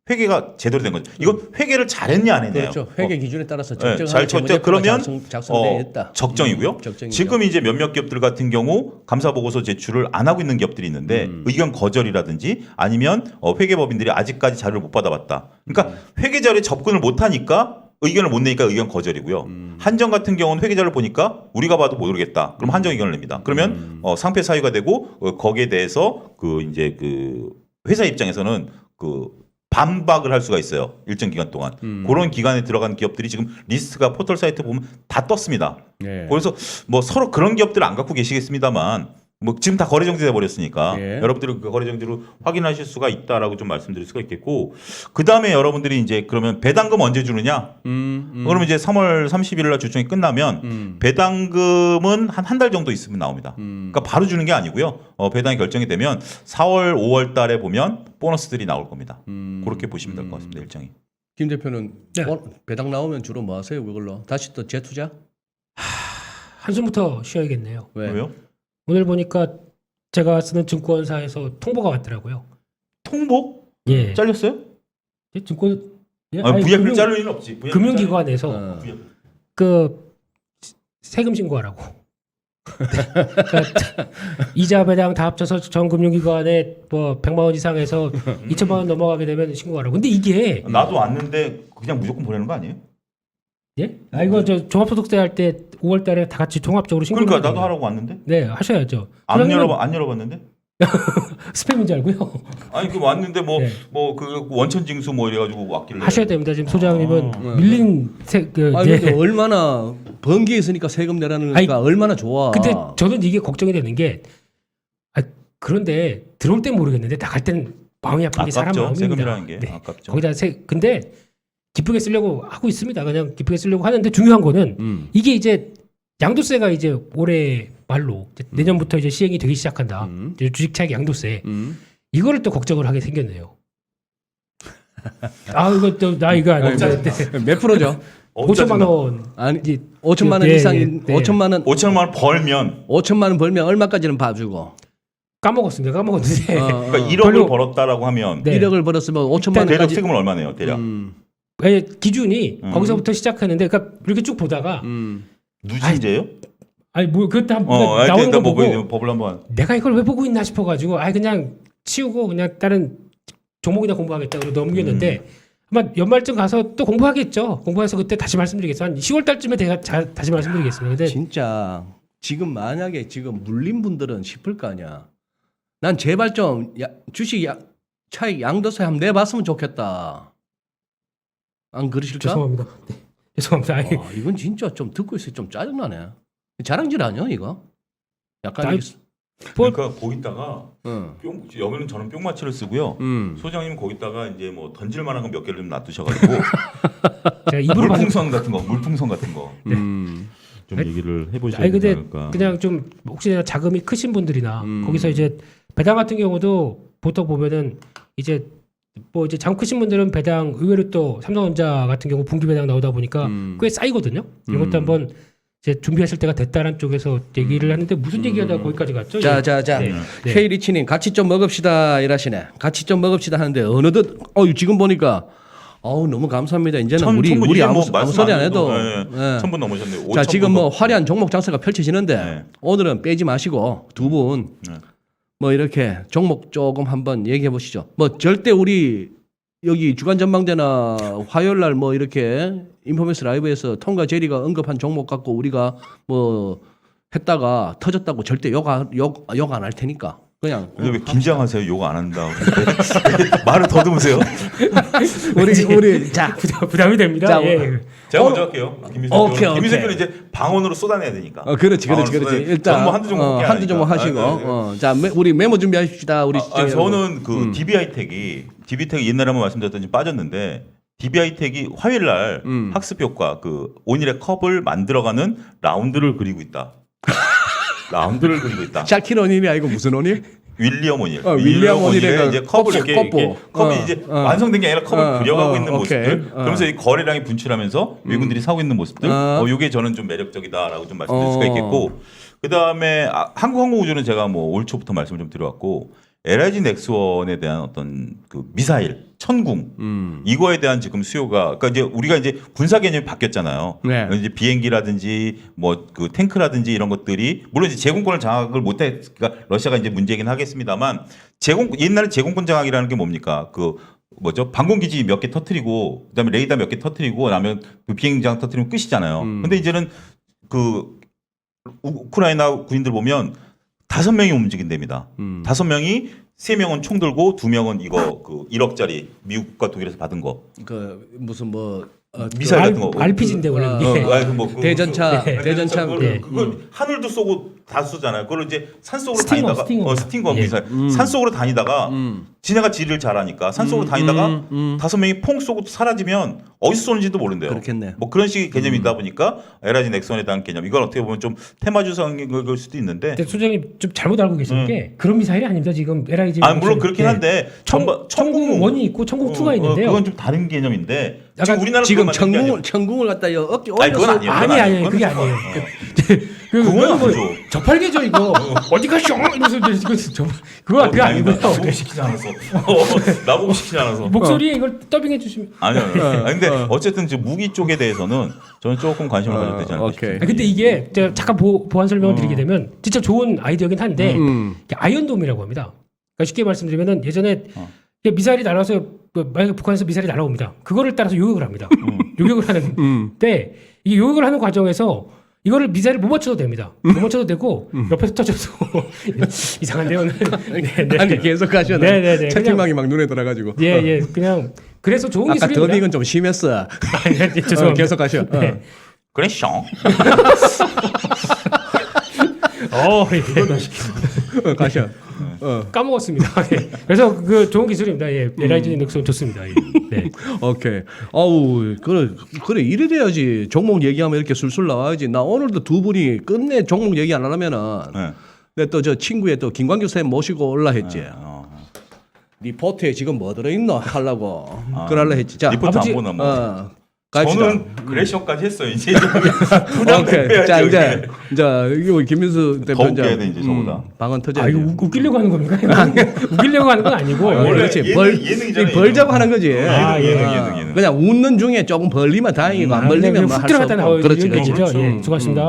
S2: 회계가 제대로 된 거죠. 이건 회계를 잘했냐 안 했냐요.
S1: 그렇죠. 회계 기준에 따라서
S2: 잘
S1: 적정한
S2: 쳤죠. 그러면
S1: 작성됐다.
S2: 적정이고요.
S1: 적정이죠.
S2: 지금 이제 몇몇 기업들 같은 경우 감사 보고서 제출을 안 하고 있는 기업들이 있는데 의견 거절이라든지 아니면 회계법인들이 아직까지 자료를 못 받아봤다. 그러니까 회계 자료에 접근을 못 하니까 의견을 못 내니까 의견 거절이고요. 한정 같은 경우는 회계 자료를 보니까 우리가 봐도 모르겠다. 그럼 한정 의견을 냅니다. 그러면 상패 사유가 되고 거기에 대해서 그 이제 그 회사 입장에서는 그 반박을 할 수가 있어요. 일정 기간 동안. 그런 기간에 들어간 기업들이 지금 리스트가 포털 사이트 보면 다 떴습니다.
S1: 네.
S2: 그래서 뭐 서로 그런 기업들을 안 갖고 계시겠습니다만 뭐 지금 다 거래 정지돼 버렸으니까
S1: 예.
S2: 여러분들이 그 거래 정지로 확인하실 수가 있다라고 좀 말씀드릴 수가 있겠고 그 다음에 여러분들이 이제 그러면 배당금 언제 주느냐? 그러면 이제 3월 30일 날 주총이 끝나면 배당금은 한 달 정도 있으면 나옵니다. 그러니까 바로 주는 게 아니고요. 배당이 결정이 되면 4월, 5월 달에 보면 보너스들이 나올 겁니다. 그렇게 보시면 될 것 같습니다. 일정이.
S1: 김 대표는
S3: 네.
S1: 배당 나오면 주로 뭐 하세요? 그걸로 다시 또 재투자?
S3: 한숨부터 쉬어야겠네요.
S2: 왜요?
S3: 오늘 보니까 제가 쓰는 증권사에서 통보가 왔더라고요.
S2: 통보?
S3: 예.
S2: 잘렸어요?
S3: 증권
S2: VIP를 자를 일은 없지. VIP
S3: 금융기관에서
S1: 어.
S2: VIP.
S3: 그 세금 신고하라고. 그러니까 이자 배당 다 합쳐서 전 금융기관에 뭐 100만 원 이상에서 2천만 원 넘어가게 되면 신고하라고. 근데 이게
S2: 나도 왔는데 그냥 무조건 보내는 거 아니에요?
S3: 예? 이거 저 종합소득세 할 때 5월달에 다 같이 종합적으로 신고.
S2: 그러니까 나도 하라고 왔는데.
S3: 네, 하셔야죠.
S2: 안 열어봤는데?
S3: 스팸인 줄 알고요.
S2: 아니 그 왔는데
S3: 네.
S2: 뭐 그 원천 징수 뭐 이래가지고 왔길래.
S3: 하셔야 됩니다. 지금 소장님은 밀린
S1: 아니
S3: 네.
S1: 근데 얼마나 번기에 있으니까 세금 내라는 거니까 얼마나 좋아.
S3: 근데 저는 이게 걱정이 되는 게 그런데 들어올 땐 모르겠는데 나갈 땐 마음이 아픈 게 사람
S2: 아깝죠.
S3: 마음입니다.
S2: 세금이라는 게
S3: 네.
S2: 아깝죠.
S3: 거기다 근데 기쁘게 쓰려고 하고 있습니다. 그냥 기쁘게 쓰려고 하는데 중요한 거는 이게 이제 양도세가 이제 올해 말로 이제 내년부터 이제 시행이 되기 시작한다. 이제 주식차익 양도세 이거를 또 걱정을 하게 생겼네요. 이거 또 나 이거 아닌데
S1: 몇 프로죠?
S3: 5천만 원
S1: 아니
S3: 이제
S1: 5천만 원
S3: 네,
S1: 이상
S3: 네.
S1: 5천만 원
S2: 5천만 원 벌면
S1: 5천만 원 벌면 얼마까지는 봐주고
S3: 까먹었습니다. 까먹었는데
S2: 그러니까 1억을
S3: 별로-
S2: 벌었다라고 하면
S3: 네.
S1: 1억을 벌었으면 5천만
S2: 대략
S1: 원까지
S2: 세금을 얼마 내요? 대략
S3: 기준이 거기서부터 시작하는데 그러니까 이렇게 쭉 보다가
S2: 누진제요?
S3: 아니 뭐 그것도 한
S2: 하여튼
S3: 나오는 거
S2: 일단 뭐
S3: 보고
S2: 법을 한번.
S3: 내가 이걸 왜 보고 있나 싶어가지고 그냥 치우고 그냥 다른 종목이나 공부하겠다 그러고 넘겼는데 아마 연말쯤 가서 또 공부하겠죠. 공부해서 그때 다시 말씀드리겠습니다. 한 10월 달쯤에 다시 말씀드리겠습니다. 근데
S1: 진짜 지금 만약에 지금 물린 분들은 싶을 거 아니야. 난 제발 좀 주식 차익 양도세 한번 내봤으면 좋겠다. 안 그러실까?
S3: 죄송합니다. 네, 죄송합니다. 아니,
S1: 이건 진짜 좀 듣고 있으면 좀 짜증나네. 자랑질 아니야 이거? 약간
S3: 아니,
S1: 이게
S2: 그러니까 거기다가
S1: 응.
S2: 여기는 저는 뿅마치를 쓰고요. 소장님 거기다가 이제 뭐 던질 만한 거 몇 개를 좀 놔두셔가지고
S3: 제가 입으로 받은
S2: 물풍선 같은 거. 좀 얘기를 해보셔야 되지
S3: 근데
S2: 않을까.
S3: 그냥 좀 혹시나 자금이 크신 분들이나 거기서 이제 배당 같은 경우도 보통 보면은 이제 뭐 이제 자금 크신 분들은 배당 의외로 또 삼성전자 같은 경우 분기 배당 나오다 보니까 꽤 쌓이거든요. 이것도 한번 이제 준비하실 때가 됐다는 쪽에서 얘기를 하는데 무슨 얘기하다가 거기까지 갔죠?
S1: 자.
S3: 네. 네.
S1: K리치님 같이 좀 먹읍시다 이라시네. 같이 좀 먹읍시다 하는데 어느덧 지금 보니까 너무 감사합니다. 이제는 우리 아무 소리 안 해도. 네.
S2: 1000분 넘으셨네요.
S1: 자 지금 뭐 화려한 종목 장세가 펼쳐지는데
S2: 네.
S1: 오늘은 빼지 마시고 두 분 뭐 이렇게 종목 조금 한번 얘기해 보시죠. 뭐 절대 우리 여기 주간 전망대나 화요일 날 뭐 이렇게 인포메이스 라이브에서 톰과 제리가 언급한 종목 갖고 우리가 뭐 했다가 터졌다고 절대 욕 안 할 테니까 그냥
S2: 근데 왜 긴장하세요? 욕 안 한다. 말을 더듬으세요.
S1: 우리 자
S3: 부담이 됩니다.
S1: 자,
S3: 예.
S2: 제가 먼저 할게요.
S1: 오케이.
S2: 김희석은 이제 방언으로 쏟아내야 되니까.
S1: 그렇지.
S2: 방언으로 쏟아내야
S1: 일단
S2: 한두 종목
S1: 한두 종목 하시고 자 우리 메모 준비하십시다. 우리
S2: 저는 그 DBI텍이 옛날에 한번 말씀드렸더니 빠졌는데 DBI텍이 화요일 날 학습 효과 그 오닐의 컵을 만들어가는 라운드를 그리고 있다. 라운드를 그리고 있다.
S1: 샤킬 오닐이 아니고 무슨 오닐?
S2: 윌리엄 오닐.
S1: 윌리엄 오닐의
S2: 이제 컵을 이렇게 컵이 이제 완성된 게 아니라 컵을 그려가고 있는 모습들. 그러면서 이 거래량이 분출하면서 외국인들이 사고 있는 모습들. 이게 저는 좀 매력적이다라고 좀 말씀드릴 수가 있겠고. 그 다음에 한국항공우주는 제가 뭐 올 초부터 말씀을 좀 드려왔고 LIG 넥스원에 대한 어떤 그 미사일 천궁 이거에 대한 지금 수요가 그러니까 이제 우리가 이제 군사 개념이 바뀌었잖아요.
S1: 네.
S2: 이제 비행기라든지 뭐 그 탱크라든지 이런 것들이 물론 이제 제공권을 장악을 못해 그러니까 러시아가 이제 문제긴 하겠습니다만 옛날에 제공권 장악이라는 게 뭡니까 그 뭐죠 방공기지 몇 개 터트리고 그다음에 레이더 몇 개 터트리고 나면 그 비행장 터트리면 끝이잖아요. 근데 이제는 그 우크라이나 군인들 보면 5명이 움직인답니다. 5명이 3명은 총 들고 2명은 이거 그 1억짜리 미국과 독일에서 받은 거.
S1: 그 무슨 뭐
S2: 미사일 같은 거.
S3: RPG인데 원래 이게.
S1: 대전차
S2: 그거 하늘도 쏘고 다 쏘잖아요. 그걸 이제 산속으로
S3: 스팅어,
S2: 다니다가 스팅거 미사일 산속으로 다니다가 지네가 지리를 잘하니까 산속으로 다니다가 5명이 퐁 쏘고 사라지면 어디서 쏘는지도 모른대요.
S1: 그렇겠네.
S2: 뭐 그런 식의 개념이다 보니까 LIG 넥슨에 대한 개념. 이건 어떻게 보면 좀 테마주상인 걸 수도 있는데.
S3: 근데 소장님 좀 잘못 알고 계신 게 그런 미사일이 아닙니다. 지금 LIG.
S2: 물론 그렇긴 한데
S3: 천궁 1이 있고 천궁 2가 있는데요.
S2: 그건 좀 다른 개념인데.
S3: 약간
S2: 우리나라
S1: 지금 천궁을 갖다 어깨 올려서
S2: 그건 아니에요.
S3: 아니 그게 아니에요.
S2: 그건
S3: 뭐
S2: 아니죠.
S3: 저팔계죠 이거. 어디 가쇼 이러면서 이거 그거 아니고요.
S2: 소개시키지 않았어. 나보고 시키지 않아서.
S3: 목소리에 이걸 더빙해 주시면.
S2: 아니요. 근데 어쨌든 지금 무기 쪽에 대해서는 저는 조금 관심을 가져도 되지 않을까
S1: 오케이.
S2: 싶습니다.
S3: 근데 이게 제가 잠깐 보완 설명을 드리게 되면 진짜 좋은 아이디어긴 한데 이게 아이언돔이라고 합니다. 그러니까 쉽게 말씀드리면은 예전에 이게 미사일이 날아서 만약에 북한에서 미사일이 날아옵니다. 그거를 따라서 요격을 합니다. 요격을 하는데 이게 요격을 하는 과정에서 이거를 미사일을 못 맞춰도 됩니다. 못 맞춰도 되고 옆에서 터져도 이상한데요. 네.
S1: 아니 계속 가셔.
S3: 네네네.
S1: 채팅방이 막 눈에 들어가지고.
S3: 예, 그냥 그래서 좋은
S1: 아까
S3: 기술입니다.
S1: 더빙은 좀 심했어.
S3: 네, 죄송합니다.
S1: 계속 가셔.
S3: 네.
S2: 그래, 숑.
S3: 예.
S1: 가셔.
S3: 까먹었습니다. 예. 그래서 그 좋은 기술입니다. 예, 에라이즈 리눅스는 좋습니다. 예. 네.
S1: 오케이. 아우 그래 이래 돼야지. 종목 얘기하면 이렇게 술술 나와야지. 나 오늘도 두 분이 끝내 종목 얘기 안 하려면은.
S2: 네.
S1: 근데 또 저 친구의 또 김광규 쌤 모시고 올라 했지. 리포트에 지금 뭐 들어있노 하려고 그럴라 했지. 자,
S2: 리포트
S3: 아버지,
S2: 안 보나 뭐.
S1: 갑시다.
S2: 저는 그래션까지 했어요. 이제
S1: 오케이. 자 이제 이거 김민수
S2: 더
S1: 대표
S2: 웃겨야 돼 이제 저보다.
S1: 방언 터져야
S3: 아 이거
S1: 돼.
S3: 웃기려고 하는 겁니까? 웃기려고 하는 건 아니고.
S1: 원래 그렇지.
S2: 예능이잖아요.
S1: 벌잡하는 거지.
S3: 아,
S2: 예능.
S1: 그냥 웃는 중에 조금 벌리면 다행이고 안 벌리면
S3: 훅
S1: 뭐할수
S3: 들어갔다
S1: 없고.
S3: 나오는
S1: 그렇지.
S3: 얘기죠.
S1: 그렇지.
S3: 예, 수고하셨습니다.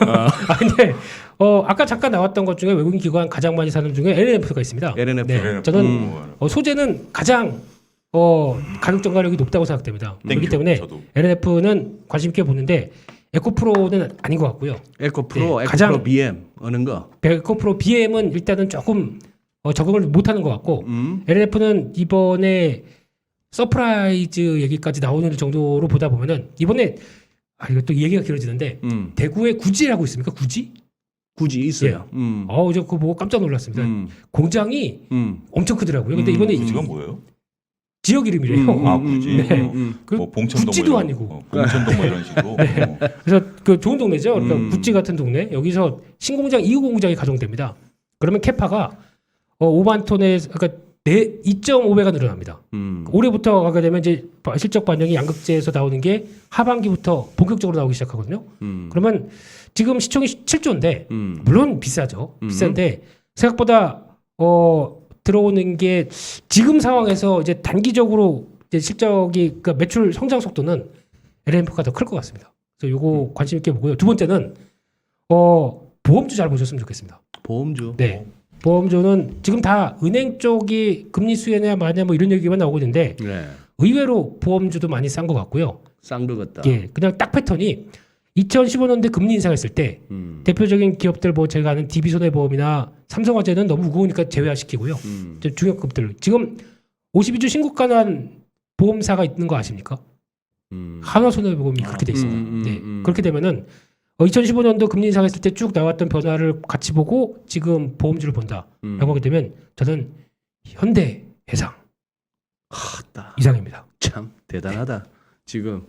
S3: 아 근데 아까 잠깐 나왔던 것 중에 외국인 기관 가장 많이 사는 중에 LNF가 있습니다.
S1: LNF.
S3: 네, 저는 소재는 가장 가격 전가력이 높다고 생각됩니다. 그렇기 때문에
S2: 저도.
S3: LNF는 관심 있게 보는데 에코프로는 아닌 것 같고요.
S1: 에코프로,
S3: 네,
S1: 에코프로
S3: 가장-
S1: BM 어느 거?
S3: 에코프로 BM은 일단은 조금 적응을 못하는 것 같고 LNF는 이번에 서프라이즈 얘기까지 나오는 정도로 보다 보면은 이번에 이거 또 얘기가 길어지는데 대구에 구지라고 있습니까? 구지?
S1: 굳이 있어요.
S3: 저 그거 보고 깜짝 놀랐습니다. 공장이 엄청 크더라고요. 근데 이번에
S2: 이건 뭐예요?
S3: 지역 이름이래요.
S2: 아, 굳이.
S3: 네. 그
S2: 뭐 봉천동
S3: 구찌도
S2: 뭐 이런,
S3: 아니고.
S2: 봉천동 뭐 이런 식으로.
S3: 그래서 그 좋은 동네죠. 그러니까 구찌 같은 동네. 여기서 신공장 2호 공장이 가동됩니다. 그러면 캐파가 5만 톤에 그러니까 2.5배가 늘어납니다. 올해부터 가게 되면 이제 실적 반영이 양극재에서 나오는 게 하반기부터 본격적으로 나오기 시작하거든요. 그러면 지금 시총이 7조인데 물론 비싸죠. 비싼데 생각보다 들어오는 게 지금 상황에서 이제 단기적으로 이제 실적이 그러니까 매출 성장 속도는 LNF가 더 클 것 같습니다. 그래서 요거 관심 있게 보고요. 두 번째는 보험주 잘 보셨으면 좋겠습니다.
S1: 보험주.
S3: 네. 보험주는 지금 다 은행 쪽이 금리 수혜냐 마냐 뭐 이런 얘기만 나오고 있는데
S1: 네.
S3: 의외로 보험주도 많이 싼 것 같고요.
S1: 싼거 같다.
S3: 예, 그냥 딱 패턴이 2015년대 금리 인상했을 때 대표적인 기업들 뭐 제가 아는 DB손해보험이나 삼성화재는 너무 무거우니까 제외시키고요. 중역급들 지금 52주 신고가 난 보험사가 있는 거 아십니까? 한화손해보험이 그렇게 돼 있습니다. 네, 그렇게 되면은 2015년도 금리 인상했을 때 쭉 나왔던 변화를 같이 보고 지금 보험주를 본다라고 하게 되면 저는 현대해상 이상입니다.
S1: 참 대단하다. 지금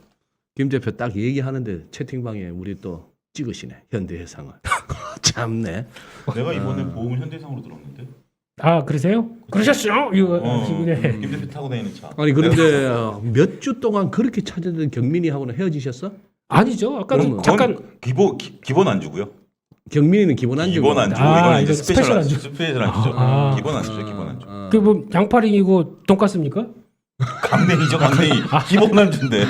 S1: 김 대표 딱 얘기하는데 채팅방에 우리 또 찍으시네. 현대해상을. 참네.
S2: 내가 이번에 보험을 현대상으로 들었는데.
S3: 아 그러세요? 그러셨어요? 이거 네.
S2: 김 대표 타고 다니는 차.
S1: 아니 그런데 몇 주 동안 그렇게 찾아든 경민이하고는 헤어지셨어?
S3: 아니죠. 아까
S1: 그러면
S3: 잠깐
S2: 기본 안주고요.
S1: 경민이는 기본 안주.
S2: 기본 안주.
S3: 아,
S2: 이거는 이제
S3: 이거 스페셜 안주.
S2: 스페셜 안주죠.
S3: 아.
S2: 기본 안주죠. 기본 안주.
S3: 그 뭐 양파링이고 돈까스입니까?
S2: 강냉이죠. 강냉이. 기본 안주인데.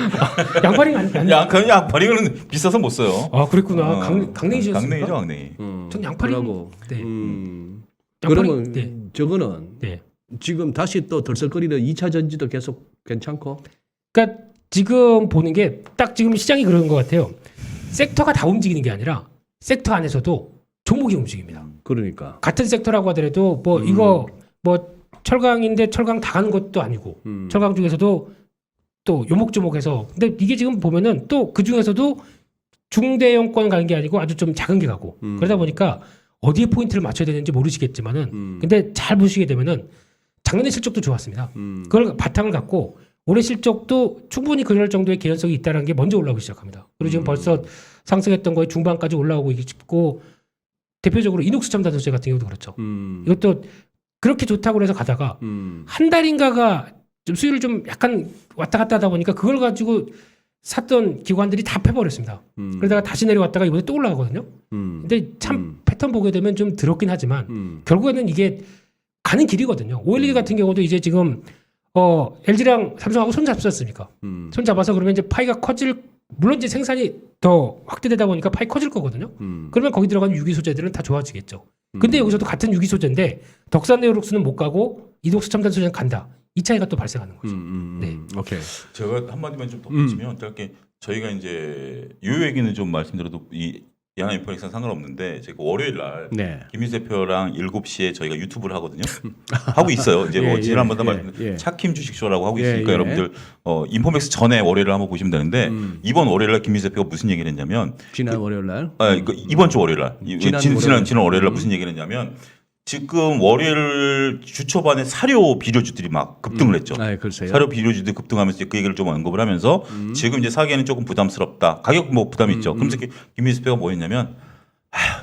S3: 양파링 아니?
S2: 야, 그냥 양파링은 비싸서 못 써요.
S3: 아 그랬구나. 강냉이셨습니까?
S2: 강냉이죠, 강냉이.
S3: 전 양파링.
S1: 그러고.
S3: 네. 양파링,
S1: 그러면
S3: 네.
S1: 저거는
S3: 네.
S1: 지금 다시 또 들썩거리는 2차 전지도 계속 괜찮고.
S3: 그러니까 지금 보는 게 딱 지금 시장이 그런 것 같아요. 섹터가 다 움직이는 게 아니라 섹터 안에서도 종목이 움직입니다.
S1: 그러니까.
S3: 같은 섹터라고 하더라도 뭐 이거 뭐 철강인데 철강 다 가는 것도 아니고 철강 중에서도 또 요목조목해서 근데 이게 지금 보면은 또 그 중에서도 중대형권 가는 게 아니고 아주 좀 작은 게 가고 그러다 보니까 어디에 포인트를 맞춰야 되는지 모르시겠지만은 근데 잘 보시게 되면은 작년에 실적도 좋았습니다. 그걸 바탕을 갖고 올해 실적도 충분히 그럴 정도의 개연성이 있다는 게 먼저 올라오기 시작합니다. 그리고 지금 벌써 상승했던 거에 중반까지 올라오고 있고 대표적으로 이녹스 첨단 소재 같은 경우도 그렇죠. 이것도 그렇게 좋다고 해서 가다가 한 달인가가 좀 수율을 좀 약간 왔다 갔다 하다 보니까 그걸 가지고 샀던 기관들이 다 패버렸습니다. 그러다가 다시 내려왔다가 이번에 또 올라가거든요. 근데 참 패턴 보게 되면 좀 더럽긴 하지만 결국에는 이게 가는 길이거든요. OLED 같은 경우도 이제 지금 LG랑 삼성하고 손 잡았습니까? 손 잡아서 그러면 이제 파이가 커질, 물론 이제 생산이 더 확대되다 보니까 파이 커질 거거든요. 그러면 거기 들어간 유기 소재들은 다 좋아지겠죠. 근데 여기서도 같은 유기 소재인데 덕산 네오룩스는 못 가고 이독스 첨단 소재는 간다. 이 차이가 또 발생하는 거죠. 네.
S1: 오케이.
S2: 제가 한마디만 좀 덧붙이면 짧게 저희가 이제 요 얘기는 좀 말씀드려도 이 양한인포닉스는 상관없는데 제가 월요일 날
S1: 네.
S2: 김민수 대표랑 7시에 저희가 유튜브를 하거든요. 하고 있어요. 이제 뭐
S1: 예,
S2: 지난번도
S1: 예,
S2: 말씀드린
S1: 예.
S2: 차킴 주식쇼라고 하고
S1: 예,
S2: 있으니까
S1: 예.
S2: 여러분들 인포맥스 전에 월요일을 한번 보시면 되는데 이번 월요일 날 김민수 대표가 무슨 얘기를 했냐면
S1: 지난 월요일 날.
S2: 이번 주 월요일 날 지난 월요일 날
S1: 음.
S2: 무슨 얘기를 했냐면 지금 월요일 주 초반에 사료 비료주들이 막 급등을 했죠.
S1: 아, 글쎄요.
S2: 사료 비료주들이 급등하면서 이제 그 얘기를 좀 언급을 하면서 지금 이제 사기에는 조금 부담스럽다. 가격 뭐 부담이 있죠. 그러면서 김민수 대표가 뭐 했냐면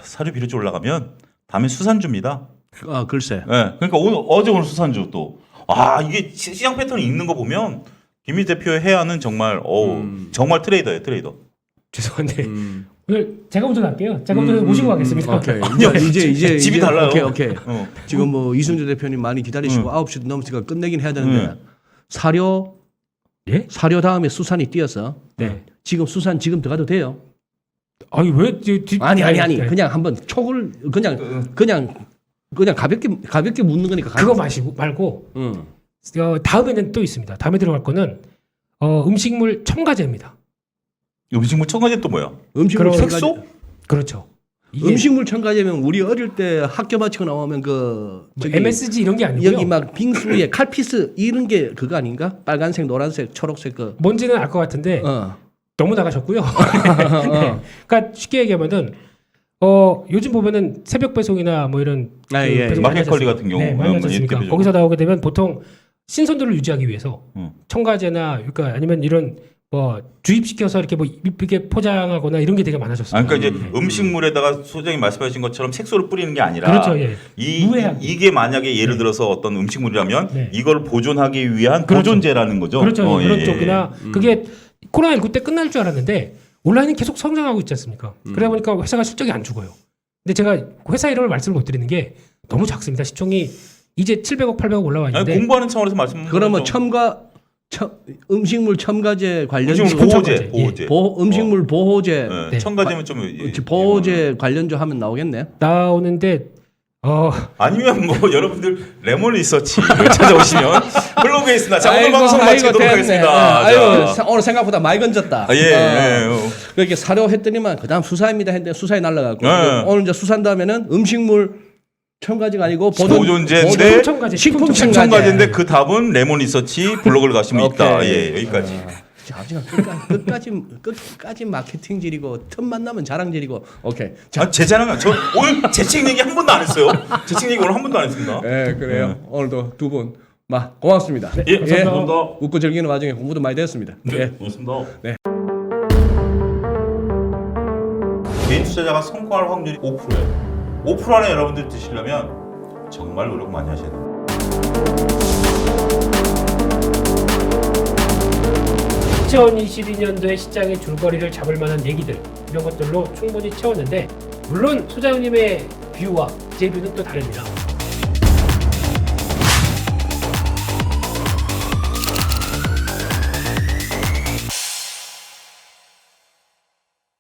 S2: 사료 비료주 올라가면 다음에 수산주입니다.
S1: 아, 글쎄.
S2: 네, 그러니까 오늘 수산주 또 이게 시장 패턴이 있는 거 보면 김민수 대표의 해안은 정말 정말 트레이더예요, 트레이더.
S3: 죄송한데 오늘 제가 운전할게요. 제가 운전 모시고 가겠습니다.
S1: 오케이. 이제
S2: 집이 달라요.
S1: 오케이. 지금 뭐 이순재 대표님 많이 기다리시고 9시도 넘었으니까 끝내긴 해야 되는데 사료
S3: 예?
S1: 사료 다음에 수산이 뛰어서
S3: 네.
S1: 지금 수산 지금 들어가도 돼요?
S3: 아니 왜
S1: 아니 그냥 한번 촉을 그냥 가볍게 묻는 거니까.
S3: 그거 마시고 말고 다음에는 또 있습니다. 다음에 들어갈 거는 음식물 첨가제입니다.
S2: 음식물 첨가제 또 뭐야?
S1: 음식물
S3: 그럼
S2: 색소?
S3: 그렇죠. 이게
S1: 음식물 첨가제면 우리 어릴 때 학교 마치고 나오면 그 저기
S3: MSG 이런 게 아니고요.
S1: 여기 막 빙수에 칼피스 이런 게 그거 아닌가? 빨간색, 노란색, 초록색 그.
S3: 뭔지는 알 것 같은데 너무 나가셨고요.
S1: 어.
S3: 그러니까 쉽게 얘기하면은 요즘 보면은 새벽 배송이나 뭐 이런
S1: 예.
S3: 배송 많이
S2: 마켓컬리
S3: 하지
S2: 같은 경우
S3: 네, 많이 하지 않습니까?
S2: 대표적으로.
S3: 거기서 나오게 되면 보통 신선도를 유지하기 위해서
S2: 음.
S3: 첨가제나 그러니까 아니면 이런 뭐 주입시켜서 이렇게 뭐 이쁘게 포장하거나 이런 게 되게 많아졌어요.
S2: 그러니까 이제 음식물에다가 소장님 말씀하신 것처럼 색소를 뿌리는 게 아니라
S3: 그렇죠, 예. 무해하게.
S2: 이게 만약에 예를 들어서 어떤 음식물이라면
S3: 네.
S2: 이걸 보존하기 위한
S3: 그렇죠.
S2: 보존제라는 거죠.
S3: 그렇죠. 그런
S2: 예.
S3: 쪽이나 그게 코로나19 때 끝날 줄 알았는데 온라인은 계속 성장하고 있지 않습니까? 그러다 보니까 회사가 실적이 안 죽어요. 근데 제가 회사 이름을 말씀을 못 드리는 게 너무 작습니다. 시총이 이제 700억, 800억 올라와
S2: 아니,
S3: 있는데
S2: 공부하는 차원에서 말씀.
S1: 그러면 음식물 첨가제 관련주
S2: 음식물 보호제,
S3: 첨가제.
S2: 보호제.
S1: 음식물 보호제
S2: 네.
S3: 네.
S2: 첨가제면 좀
S1: 보호제 관련주 하면 나오겠네.
S3: 나오는데
S2: 아니면 뭐 여러분들 레몬 리서치를 찾아오시면 블로그에 있습니다. 자, 오늘 방송 마치도록 하겠습니다.
S1: 아유,
S2: 자.
S1: 오늘 생각보다 많이 건졌다.
S2: 예.
S1: 그렇게 사료 했더니만 그다음 수사입니다 했는데 수사에 날라가고
S2: 네.
S1: 오늘 이제 수산 다음에는 음식물 첨가제가 아니고
S2: 보존제인데
S3: 첨가제,
S1: 식품
S3: 첨가제.
S2: 첨가제인데 그 답은 레몬 리서치 블로그를 가시면 있다.
S1: 오케이.
S2: 예, 여기까지.
S1: 아버지가 끝까지 마케팅질이고 틈만 나면 자랑질이고. 오케이. 자,
S2: 제 자랑은 저 오늘 재책 얘기 한 번도 안 했어요. 재책 얘기 오늘 한 번도 안 했습니다.
S1: 네, 그래요. 오늘도 두 분 고맙습니다.
S2: 예, 감사합니다.
S1: 웃고 즐기는 와중에 공부도 많이 됐습니다. 예.
S2: 고맙습니다.
S1: 네.
S2: 개인 투자자가 성공할 확률이 5%예요. 5% 안에 여러분들 드시려면 정말 노력 많이 하셔야 돼요.
S3: 2022년도에 시장의 줄거리를 잡을 만한 얘기들 이런 것들로 충분히 채웠는데 물론 소장님의 뷰와 제 뷰는 또 다릅니다.